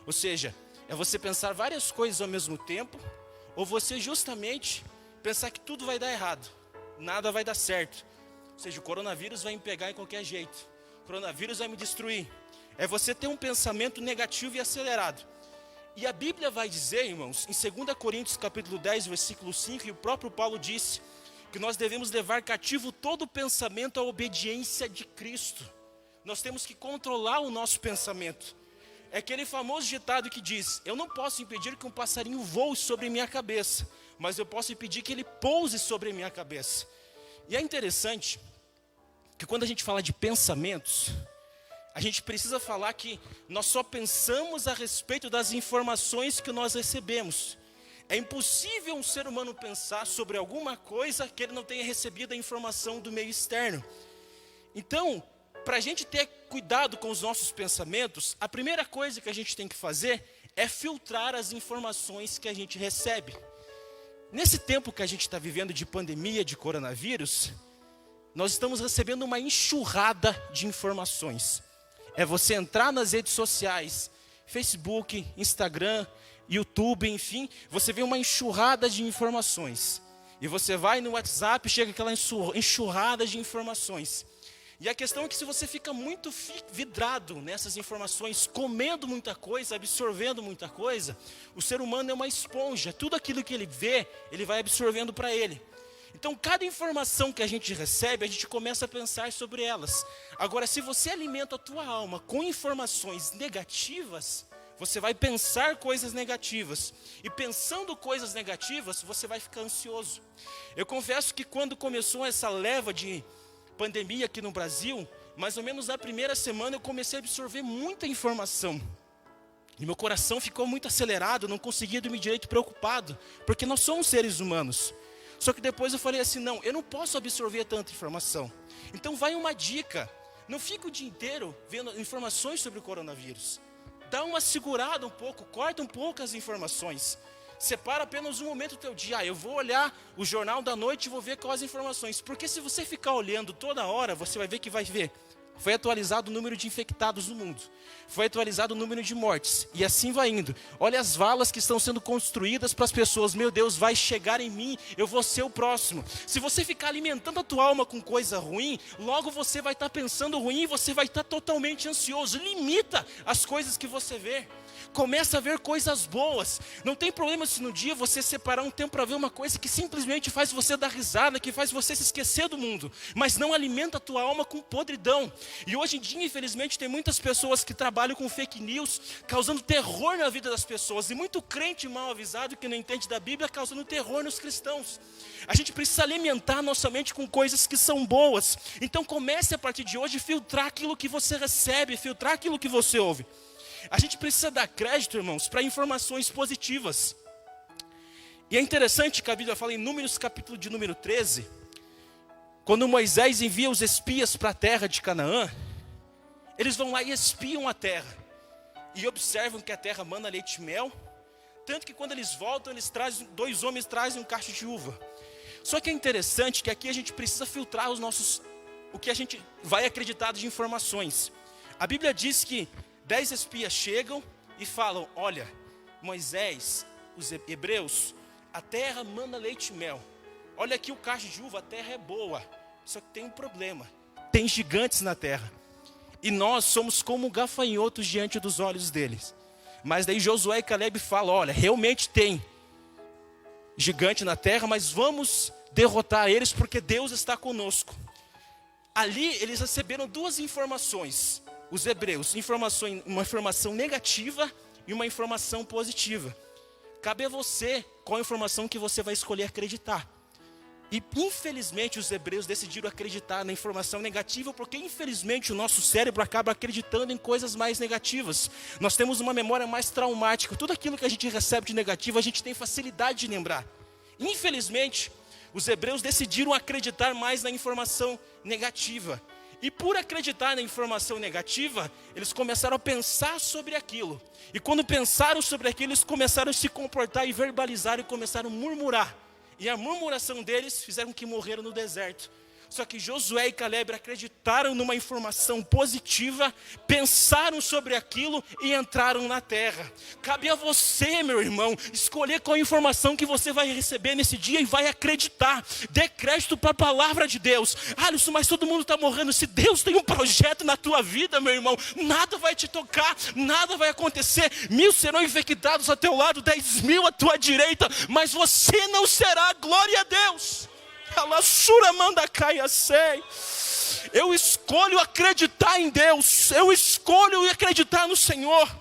Ou seja, é você pensar várias coisas ao mesmo tempo, ou você justamente pensar que tudo vai dar errado, nada vai dar certo. Ou seja, o coronavírus vai me pegar em qualquer jeito, o coronavírus vai me destruir. É você ter um pensamento negativo e acelerado. E a Bíblia vai dizer, irmãos, em 2 Coríntios capítulo 10, versículo 5, e o próprio Paulo disse que nós devemos levar cativo todo o pensamento à obediência de Cristo. Nós temos que controlar o nosso pensamento. É aquele famoso ditado que diz: eu não posso impedir que um passarinho voe sobre minha cabeça, mas eu posso impedir que ele pouse sobre minha cabeça. E é interessante que quando a gente fala de pensamentos, a gente precisa falar que nós só pensamos a respeito das informações que nós recebemos. É impossível um ser humano pensar sobre alguma coisa que ele não tenha recebido a informação do meio externo. Então, para a gente ter cuidado com os nossos pensamentos, a primeira coisa que a gente tem que fazer é filtrar as informações que a gente recebe. Nesse tempo que a gente está vivendo de pandemia, de coronavírus, nós estamos recebendo uma enxurrada de informações. É você entrar nas redes sociais, Facebook, Instagram, YouTube, enfim, você vê uma enxurrada de informações. E você vai no WhatsApp, chega aquela enxurrada de informações. E a questão é que se você fica muito vidrado nessas informações, comendo muita coisa, absorvendo muita coisa, o ser humano é uma esponja. Tudo aquilo que ele vê, ele vai absorvendo para ele. Então, cada informação que a gente recebe, a gente começa a pensar sobre elas. Agora, se você alimenta a tua alma com informações negativas, você vai pensar coisas negativas. E pensando coisas negativas, você vai ficar ansioso. Eu confesso que quando começou essa leva de pandemia aqui no Brasil, mais ou menos na primeira semana eu comecei a absorver muita informação. E meu coração ficou muito acelerado, não conseguia dormir direito, preocupado, porque nós somos seres humanos. Só que depois eu falei assim, não, eu não posso absorver tanta informação. Então vai uma dica, não fica o dia inteiro vendo informações sobre o coronavírus. Dá uma segurada um pouco, corta um pouco as informações. Separa apenas um momento do teu dia. Eu vou olhar o jornal da noite e vou ver quais as informações. Porque se você ficar olhando toda hora, você vai ver que vai ver. Foi atualizado o número de infectados no mundo. Foi atualizado o número de mortes. E assim vai indo. Olha as valas que estão sendo construídas para as pessoas. Meu Deus, vai chegar em mim, eu vou ser o próximo. Se você ficar alimentando a tua alma com coisa ruim, logo você vai estar pensando ruim e você vai estar totalmente ansioso. Limita as coisas que você vê. Começa a ver coisas boas. Não tem problema se no dia você separar um tempo para ver uma coisa que simplesmente faz você dar risada, que faz você se esquecer do mundo, mas não alimenta a tua alma com podridão. E hoje em dia, infelizmente, tem muitas pessoas que trabalham com fake news, causando terror na vida das pessoas, e muito crente mal avisado que não entende da Bíblia, causando terror nos cristãos. A gente precisa alimentar a nossa mente com coisas que são boas. Então comece a partir de hoje a filtrar aquilo que você recebe, filtrar aquilo que você ouve. A gente precisa dar crédito, irmãos, para informações positivas. E é interessante que a Bíblia fala em Números capítulo de número 13, quando Moisés envia os espias para a terra de Canaã, eles vão lá e espiam a terra, e observam que a terra mana leite e mel, tanto que quando eles voltam, dois homens trazem um cacho de uva. Só que é interessante que aqui a gente precisa filtrar o que a gente vai acreditar de informações. A Bíblia diz que 10 espias chegam e falam: olha, Moisés, os hebreus, a terra manda leite e mel. Olha aqui o cacho de uva, a terra é boa. Só que tem um problema: tem gigantes na terra. E nós somos como gafanhotos diante dos olhos deles. Mas daí Josué e Caleb falam: olha, realmente tem gigante na terra, mas vamos derrotar eles porque Deus está conosco. Ali eles receberam duas informações, os hebreus, uma informação negativa e uma informação positiva. Cabe a você qual a informação que você vai escolher acreditar. E infelizmente os hebreus decidiram acreditar na informação negativa, porque infelizmente o nosso cérebro acaba acreditando em coisas mais negativas. Nós temos uma memória mais traumática. Tudo aquilo que a gente recebe de negativo, a gente tem facilidade de lembrar. Infelizmente, os hebreus decidiram acreditar mais na informação negativa. E por acreditar na informação negativa, eles começaram a pensar sobre aquilo. E quando pensaram sobre aquilo, eles começaram a se comportar e verbalizar e começaram a murmurar. E a murmuração deles fizeram que morreram no deserto. Só que Josué e Caleb acreditaram numa informação positiva, pensaram sobre aquilo e entraram na terra. Cabe a você, meu irmão, escolher qual informação que você vai receber nesse dia e vai acreditar. Dê crédito para a palavra de Deus. Alisson, mas todo mundo está morrendo. Se Deus tem um projeto na tua vida, meu irmão, nada vai te tocar, nada vai acontecer. 1000 serão infectados a teu lado, 10.000 à tua direita, mas você não será. Glória a Deus. Eu escolho acreditar em Deus. Eu escolho acreditar no Senhor.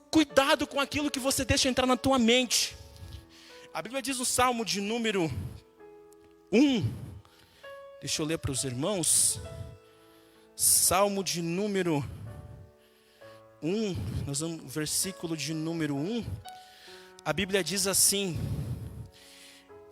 Cuidado com aquilo que você deixa entrar na tua mente. A Bíblia diz no Salmo de número 1. Deixa eu ler para os irmãos. Salmo de número 1. Nós vamos, versículo de número 1. A Bíblia diz assim: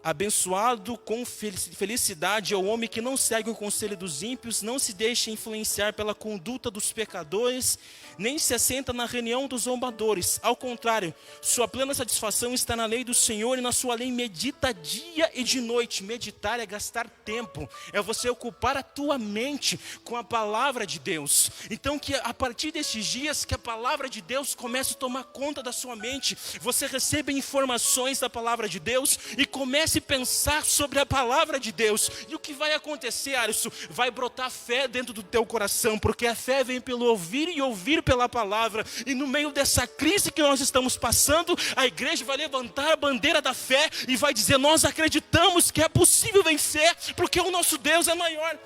abençoado com felicidade é o homem que não segue o conselho dos ímpios, não se deixa influenciar pela conduta dos pecadores, nem se assenta na reunião dos zombadores. Ao contrário, sua plena satisfação está na lei do Senhor, e na sua lei medita dia e de noite. Meditar é gastar tempo, é você ocupar a tua mente com a palavra de Deus. Então que a partir desses dias, que a palavra de Deus comece a tomar conta da sua mente. Você receba informações da palavra de Deus e comece a pensar sobre a palavra de Deus. E o que vai acontecer, Alisson? Vai brotar fé dentro do teu coração, porque a fé vem pelo ouvir e ouvir pela palavra. E no meio dessa crise que nós estamos passando, a igreja vai levantar a bandeira da fé e vai dizer: nós acreditamos que é possível vencer, porque o nosso Deus é maior.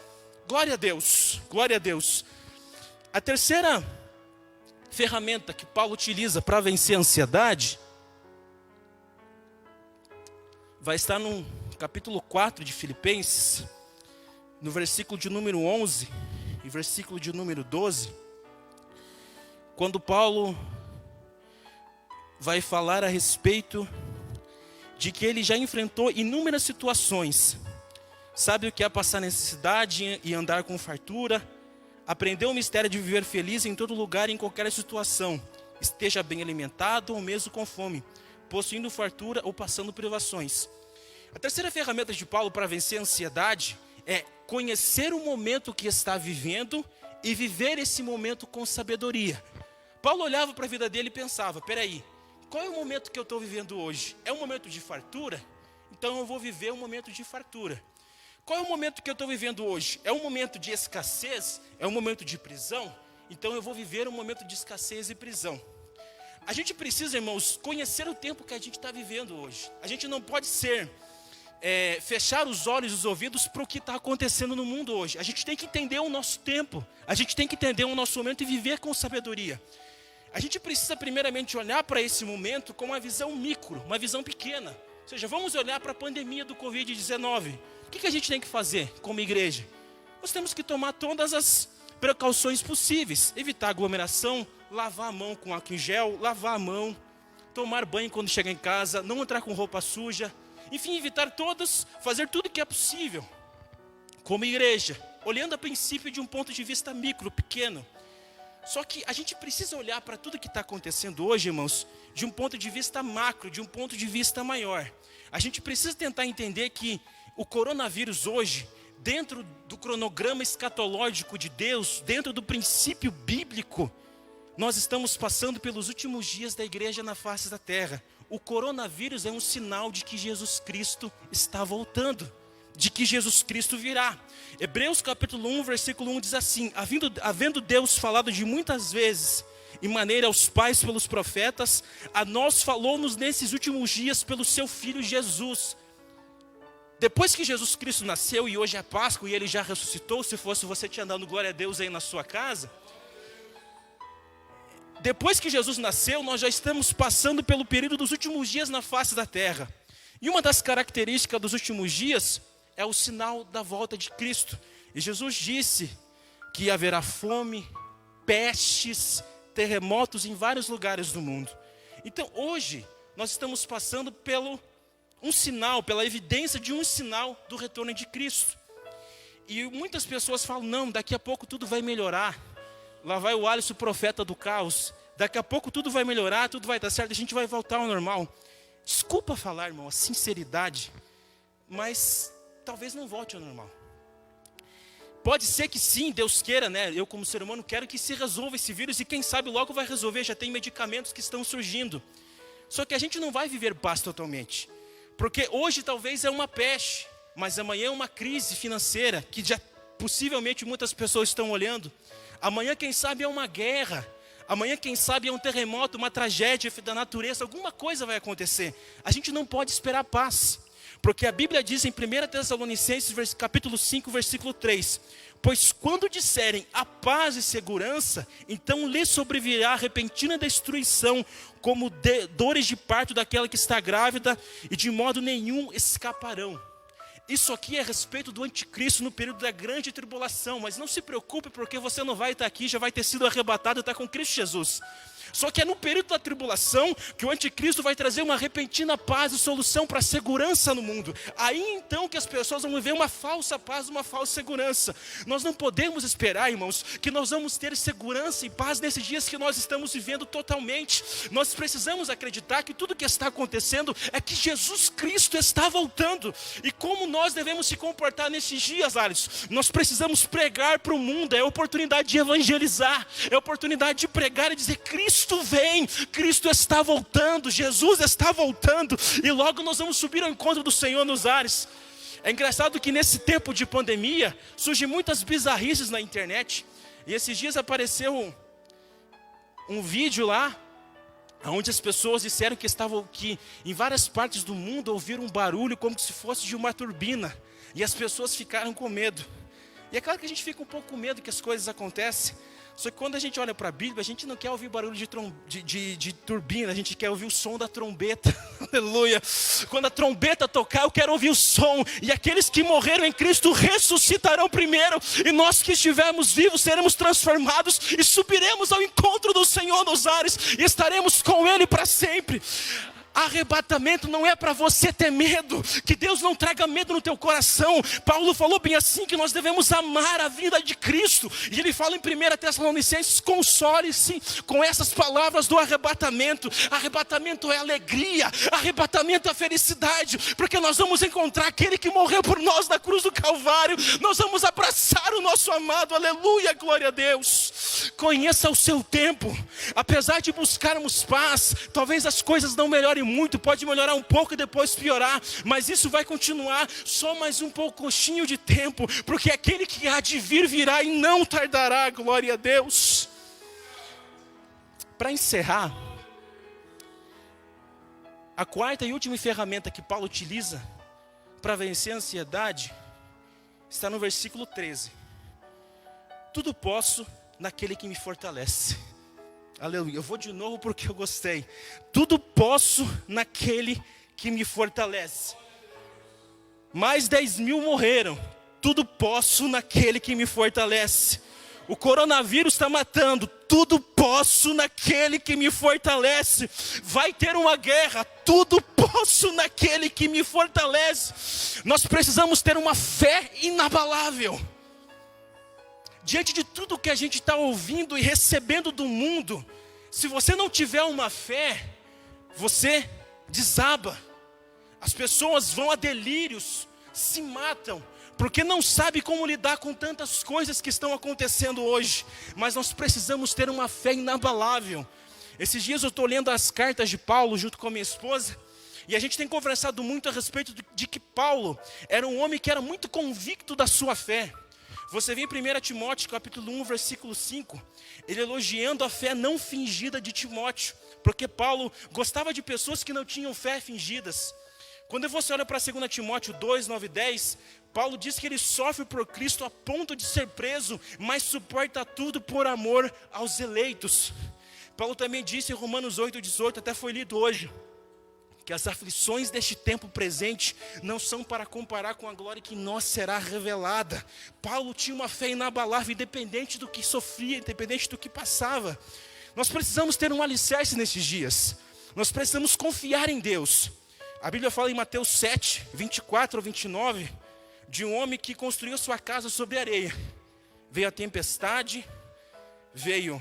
Glória a Deus, glória a Deus. A terceira ferramenta que Paulo utiliza para vencer a ansiedade vai estar no capítulo 4 de Filipenses, no versículo de número 11 e versículo de número 12, quando Paulo vai falar a respeito de que ele já enfrentou inúmeras situações. Sabe o que é passar necessidade e andar com fartura? Aprendeu o mistério de viver feliz em todo lugar e em qualquer situação. Esteja bem alimentado ou mesmo com fome, possuindo fartura ou passando privações. A terceira ferramenta de Paulo para vencer a ansiedade é conhecer o momento que está vivendo e viver esse momento com sabedoria. Paulo olhava para a vida dele e pensava: peraí, qual é o momento que eu estou vivendo hoje? É um momento de fartura? Então eu vou viver um momento de fartura. Qual é o momento que eu estou vivendo hoje? É um momento de escassez? É um momento de prisão? Então eu vou viver um momento de escassez e prisão. A gente precisa, irmãos, conhecer o tempo que a gente está vivendo hoje. A gente não pode fechar os olhos e os ouvidos para o que está acontecendo no mundo hoje. A gente tem que entender o nosso tempo. A gente tem que entender o nosso momento e viver com sabedoria. A gente precisa primeiramente olhar para esse momento com uma visão micro, uma visão pequena. Ou seja, vamos olhar para a pandemia do Covid-19. O que a gente tem que fazer como igreja? Nós temos que tomar todas as precauções possíveis. Evitar aglomeração, lavar a mão com álcool em gel, lavar a mão, tomar banho quando chegar em casa, não entrar com roupa suja. Enfim, evitar fazer tudo que é possível como igreja, olhando a princípio de um ponto de vista micro, pequeno. Só que a gente precisa olhar para tudo que está acontecendo hoje, irmãos, de um ponto de vista macro, de um ponto de vista maior. A gente precisa tentar entender que o coronavírus hoje, dentro do cronograma escatológico de Deus, dentro do princípio bíblico, nós estamos passando pelos últimos dias da igreja na face da terra. O coronavírus é um sinal de que Jesus Cristo está voltando, de que Jesus Cristo virá. Hebreus capítulo 1, versículo 1 diz assim: havendo Deus falado de muitas vezes, em maneira aos pais pelos profetas, a nós falou-nos nesses últimos dias pelo seu Filho Jesus. Depois que Jesus Cristo nasceu, e hoje é Páscoa, e Ele já ressuscitou, se fosse você tinha dado glória a Deus aí na sua casa. Depois que Jesus nasceu, nós já estamos passando pelo período dos últimos dias na face da terra. E uma das características dos últimos dias é o sinal da volta de Cristo. E Jesus disse que haverá fome, pestes, terremotos em vários lugares do mundo. Então hoje nós estamos passando pelo um sinal, pela evidência de um sinal do retorno de Cristo. E muitas pessoas falam: não, daqui a pouco tudo vai melhorar. Lá vai o Alisson, o profeta do caos. Daqui a pouco tudo vai melhorar, tudo vai dar certo, a gente vai voltar ao normal. Desculpa falar, irmão, a sinceridade, mas talvez não volte ao normal. Pode ser que sim, Deus queira, né? Eu como ser humano quero que se resolva esse vírus, e quem sabe logo vai resolver, já tem medicamentos que estão surgindo. Só que a gente não vai viver paz totalmente, porque hoje talvez é uma peste, mas amanhã é uma crise financeira, que já possivelmente muitas pessoas estão olhando. Amanhã quem sabe é uma guerra, amanhã quem sabe é um terremoto, uma tragédia da natureza, alguma coisa vai acontecer. A gente não pode esperar paz, porque a Bíblia diz em 1 Tessalonicenses capítulo 5, versículo 3: pois quando disserem a paz e segurança, então lhes sobrevirá repentina destruição, como dores de parto daquela que está grávida, e de modo nenhum escaparão. Isso aqui é a respeito do anticristo no período da grande tribulação, mas não se preocupe, porque você não vai estar aqui, já vai ter sido arrebatado e está com Cristo Jesus. Só que é no período da tribulação que o anticristo vai trazer uma repentina paz e solução para a segurança no mundo. Aí então que as pessoas vão viver uma falsa paz, uma falsa segurança. Nós não podemos esperar, irmãos, que nós vamos ter segurança e paz nesses dias que nós estamos vivendo totalmente. Nós precisamos acreditar que tudo que está acontecendo é que Jesus Cristo está voltando. E como nós devemos se comportar nesses dias, Alisson? Nós precisamos pregar para o mundo, é a oportunidade de evangelizar, é a oportunidade de pregar e dizer: Cristo vem, Cristo está voltando, Jesus está voltando, e logo nós vamos subir ao encontro do Senhor nos ares. É engraçado que nesse tempo de pandemia surgem muitas bizarrices na internet, e esses dias apareceu um vídeo lá, onde as pessoas disseram que em várias partes do mundo ouviram um barulho como se fosse de uma turbina, e as pessoas ficaram com medo. E é claro que a gente fica um pouco com medo que as coisas acontecem. Só que quando a gente olha para a Bíblia, a gente não quer ouvir barulho de turbina, a gente quer ouvir o som da trombeta. Aleluia. Quando a trombeta tocar, eu quero ouvir o som. E aqueles que morreram em Cristo ressuscitarão primeiro. E nós que estivermos vivos seremos transformados e subiremos ao encontro do Senhor nos ares. E estaremos com Ele para sempre. Arrebatamento não é para você ter medo, que Deus não traga medo no teu coração. Paulo falou bem assim, que nós devemos amar a vinda de Cristo, e ele fala em 1 Tessalonicenses: console-se com essas palavras do arrebatamento. Arrebatamento é alegria, arrebatamento é felicidade, porque nós vamos encontrar aquele que morreu por nós na cruz do Calvário, nós vamos abraçar o nosso amado, aleluia, glória a Deus. Conheça o seu tempo, apesar de buscarmos paz, talvez as coisas não melhorem muito, pode melhorar um pouco e depois piorar, mas isso vai continuar só mais um pouquinho de tempo, porque aquele que há de vir virá e não tardará, glória a Deus. Para encerrar, a quarta e última ferramenta que Paulo utiliza para vencer a ansiedade está no versículo 13: tudo posso naquele que me fortalece. Aleluia, eu vou de novo porque eu gostei. Tudo posso naquele que me fortalece. Mais 10.000 morreram. Tudo posso naquele que me fortalece. O coronavírus está matando. Tudo posso naquele que me fortalece. Vai ter uma guerra. Tudo posso naquele que me fortalece. Nós precisamos ter uma fé inabalável. Diante de tudo que a gente está ouvindo e recebendo do mundo, se você não tiver uma fé, você desaba. As pessoas vão a delírios, se matam, porque não sabe como lidar com tantas coisas que estão acontecendo hoje. Mas nós precisamos ter uma fé inabalável. Esses dias eu estou lendo as cartas de Paulo junto com a minha esposa, e a gente tem conversado muito a respeito de que Paulo era um homem que era muito convicto da sua fé. Você vê em 1 Timóteo capítulo 1, versículo 5, ele elogiando a fé não fingida de Timóteo, porque Paulo gostava de pessoas que não tinham fé fingidas. Quando você olha para 2 Timóteo 2, 9 e 10, Paulo diz que ele sofre por Cristo a ponto de ser preso, mas suporta tudo por amor aos eleitos. Paulo também disse em Romanos 8, 18, até foi lido hoje, que as aflições deste tempo presente não são para comparar com a glória que em nós será revelada. Paulo tinha uma fé inabalável, independente do que sofria, independente do que passava. Nós precisamos ter um alicerce nesses dias. Nós precisamos confiar em Deus. A Bíblia fala em Mateus 7, 24 ou 29, de um homem que construiu sua casa sobre areia. Veio a tempestade, veio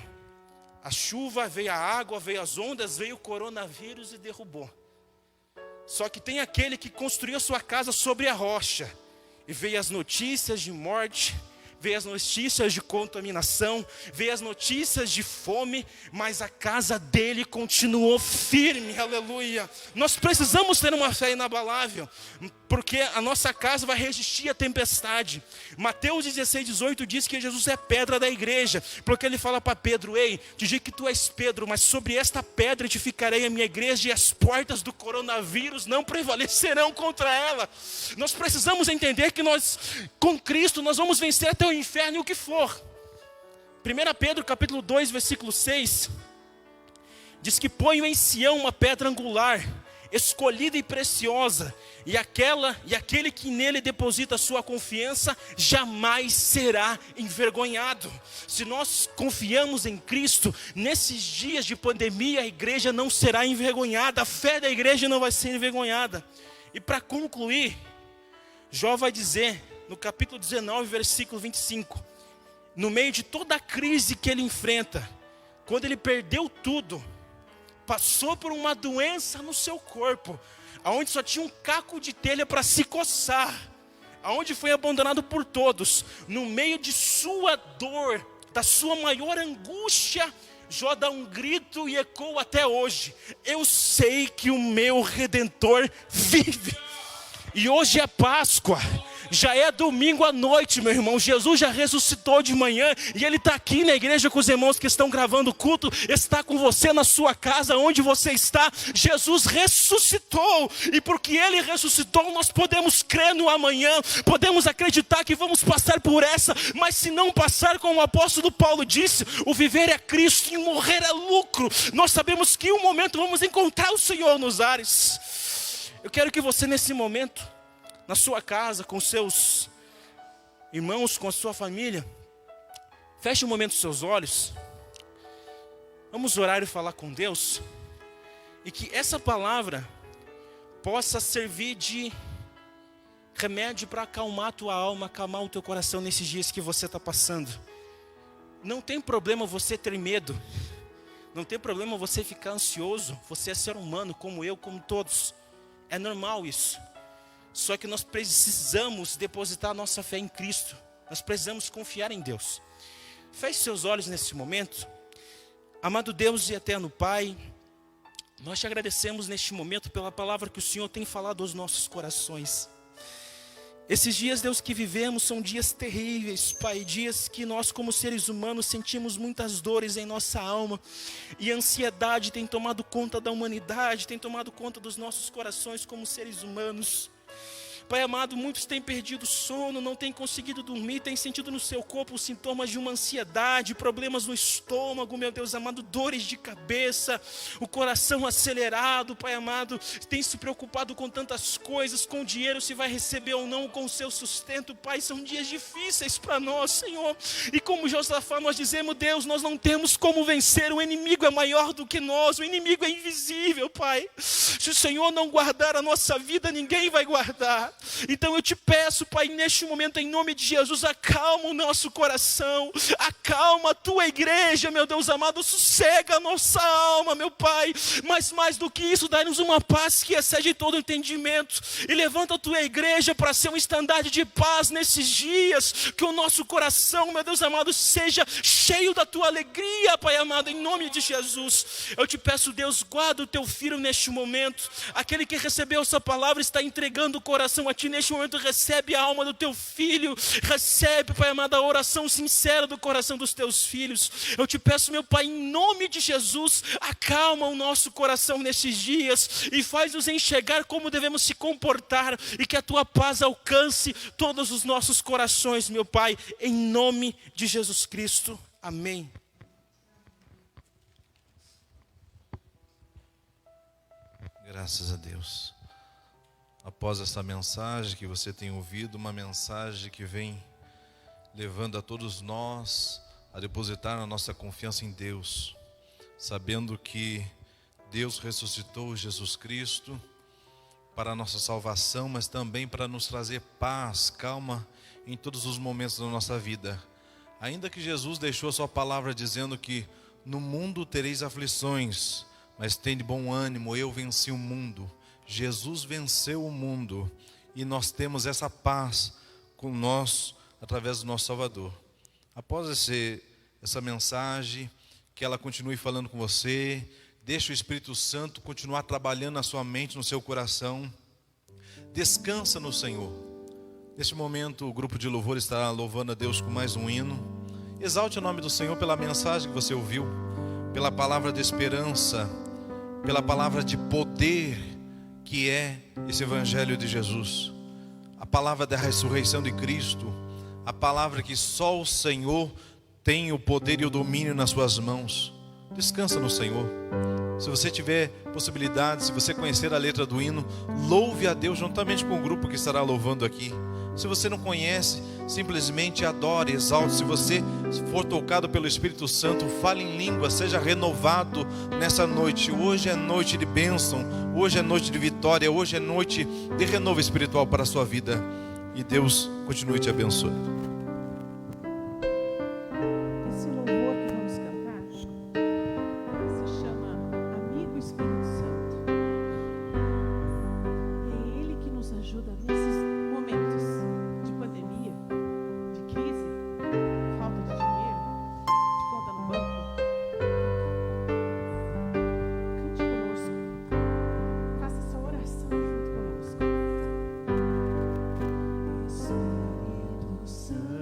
a chuva, veio a água, veio as ondas, veio o coronavírus e derrubou. Só que tem aquele que construiu sua casa sobre a rocha, e veio as notícias de morte, veio as notícias de contaminação, veio as notícias de fome, mas a casa dele continuou firme, aleluia. Nós precisamos ter uma fé inabalável, porque a nossa casa vai resistir à tempestade. Mateus 16, 18 diz que Jesus é pedra da igreja, porque ele fala para Pedro: ei, te digo que tu és Pedro, mas sobre esta pedra edificarei a minha igreja, e as portas do coronavírus não prevalecerão contra ela. Nós precisamos entender que nós, com Cristo, nós vamos vencer até o inferno e o que for. 1 Pedro capítulo 2, versículo 6, diz que ponho em Sião uma pedra angular, escolhida e preciosa, e aquele que nele deposita a sua confiança jamais será envergonhado. Se nós confiamos em Cristo, nesses dias de pandemia, a igreja não será envergonhada, a fé da igreja não vai ser envergonhada. E para concluir, Jó vai dizer, no capítulo 19, versículo 25, no meio de toda a crise que ele enfrenta, quando ele perdeu tudo, passou por uma doença no seu corpo, aonde só tinha um caco de telha para se coçar, aonde foi abandonado por todos, no meio de sua dor, da sua maior angústia, Jó dá um grito e ecoa até hoje: eu sei que o meu Redentor vive. E hoje é Páscoa, já é domingo à noite, meu irmão. Jesus já ressuscitou de manhã, e Ele está aqui na igreja com os irmãos que estão gravando o culto, está com você na sua casa, onde você está. Jesus ressuscitou, e porque Ele ressuscitou, nós podemos crer no amanhã, podemos acreditar que vamos passar por essa, mas se não passar, como o apóstolo Paulo disse, o viver é Cristo e morrer é lucro. Nós sabemos que em um momento vamos encontrar o Senhor nos ares. Eu quero que você, nesse momento, na sua casa, com seus irmãos, com a sua família, feche um momento os seus olhos. Vamos orar e falar com Deus, e que essa palavra possa servir de remédio para acalmar a tua alma, acalmar o teu coração nesses dias que você está passando. Não tem problema você ter medo, não tem problema você ficar ansioso. Você é ser humano, como eu, como todos. É normal isso. Só que nós precisamos depositar a nossa fé em Cristo. Nós precisamos confiar em Deus. Feche seus olhos nesse momento. Amado Deus e eterno Pai, nós te agradecemos neste momento pela palavra que o Senhor tem falado aos nossos corações. Esses dias, Deus, que vivemos são dias terríveis, Pai, dias que nós como seres humanos sentimos muitas dores em nossa alma, e a ansiedade tem tomado conta da humanidade, tem tomado conta dos nossos corações como seres humanos. Pai amado, muitos têm perdido sono, não têm conseguido dormir, têm sentido no seu corpo os sintomas de uma ansiedade, problemas no estômago, meu Deus amado, dores de cabeça, o coração acelerado, Pai amado, tem se preocupado com tantas coisas, com o dinheiro, se vai receber ou não, com o seu sustento. Pai, são dias difíceis para nós, Senhor, e como Josafá nós dizemos: Deus, nós não temos como vencer, o inimigo é maior do que nós, o inimigo é invisível, Pai. Se o Senhor não guardar a nossa vida, ninguém vai guardar. Então eu te peço, Pai, neste momento, em nome de Jesus, acalma o nosso coração, acalma a tua igreja, meu Deus amado, sossega a nossa alma, meu Pai, mas mais do que isso, dá-nos uma paz que excede todo entendimento, e levanta a tua igreja para ser um estandarte de paz nesses dias, que o nosso coração, meu Deus amado, seja cheio da tua alegria, Pai amado, em nome de Jesus. Eu te peço, Deus, guarda o teu filho neste momento, aquele que recebeu essa palavra está entregando o coração a ti neste momento, recebe a alma do teu filho, recebe, Pai amado, a oração sincera do coração dos teus filhos. Eu te peço, meu Pai, em nome de Jesus, acalma o nosso coração nesses dias e faz-nos enxergar como devemos se comportar, e que a tua paz alcance todos os nossos corações, meu Pai, em nome de Jesus Cristo. Amém. Graças a Deus. Após essa mensagem que você tem ouvido, uma mensagem que vem levando a todos nós a depositar a nossa confiança em Deus, sabendo que Deus ressuscitou Jesus Cristo para a nossa salvação, mas também para nos trazer paz, calma em todos os momentos da nossa vida. Ainda que Jesus deixou a sua palavra dizendo que no mundo tereis aflições, mas tende bom ânimo, eu venci o mundo. Jesus venceu o mundo e nós temos essa paz com nós através do nosso Salvador. Após essa mensagem, que ela continue falando com você, deixe o Espírito Santo continuar trabalhando na sua mente, no seu coração. Descansa no Senhor. Neste momento o grupo de louvor estará louvando a Deus com mais um hino. Exalte o nome do Senhor pela mensagem que você ouviu, pela palavra de esperança, pela palavra de poder que é esse Evangelho de Jesus, a palavra da ressurreição de Cristo, a palavra que só o Senhor tem o poder e o domínio nas suas mãos. Descansa no Senhor. Se você tiver possibilidade, se você conhecer a letra do hino, louve a Deus juntamente com o grupo que estará louvando aqui. Se você não conhece, simplesmente adore, exalte. Se você for tocado pelo Espírito Santo, fale em língua, seja renovado nessa noite. Hoje é noite de bênção, hoje é noite de vitória, hoje é noite de renovo espiritual para a sua vida. E Deus continue te abençoando. Esse louvor que vamos cantar se chama Amigo Espírito Santo. É Ele que nos ajuda nesses momentos de pandemia, de crise, falta de dinheiro, de conta no banco. Cante conosco, faça essa oração junto conosco. Espírito Santo.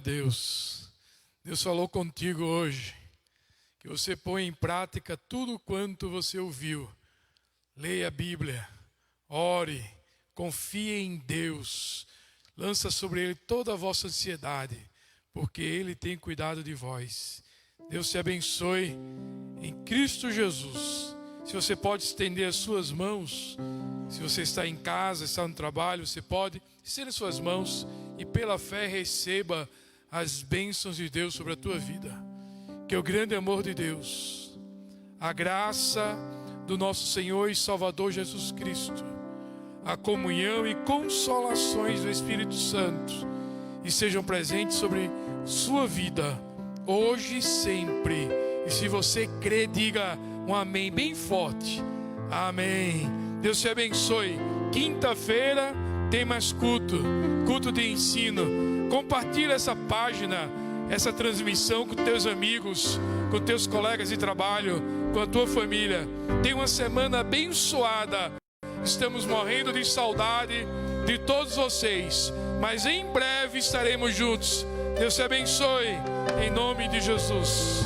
Deus. Deus falou contigo hoje, que você põe em prática tudo quanto você ouviu. Leia a Bíblia, ore, confie em Deus, lança sobre Ele toda a vossa ansiedade, porque Ele tem cuidado de vós. Deus te abençoe em Cristo Jesus. Se você pode estender as suas mãos, se você está em casa, está no trabalho, você pode estender as suas mãos e pela fé receba as bênçãos de Deus sobre a tua vida. Que o grande amor de Deus, a graça do nosso Senhor e Salvador Jesus Cristo, a comunhão e consolações do Espírito Santo estejam presentes sobre sua vida, hoje e sempre. E se você crê, diga um amém bem forte. Amém. Deus te abençoe. Quinta-feira tem mais culto de ensino. Compartilha essa página, essa transmissão com teus amigos, com teus colegas de trabalho, com a tua família. Tenha uma semana abençoada. Estamos morrendo de saudade de todos vocês, mas em breve estaremos juntos. Deus te abençoe, em nome de Jesus.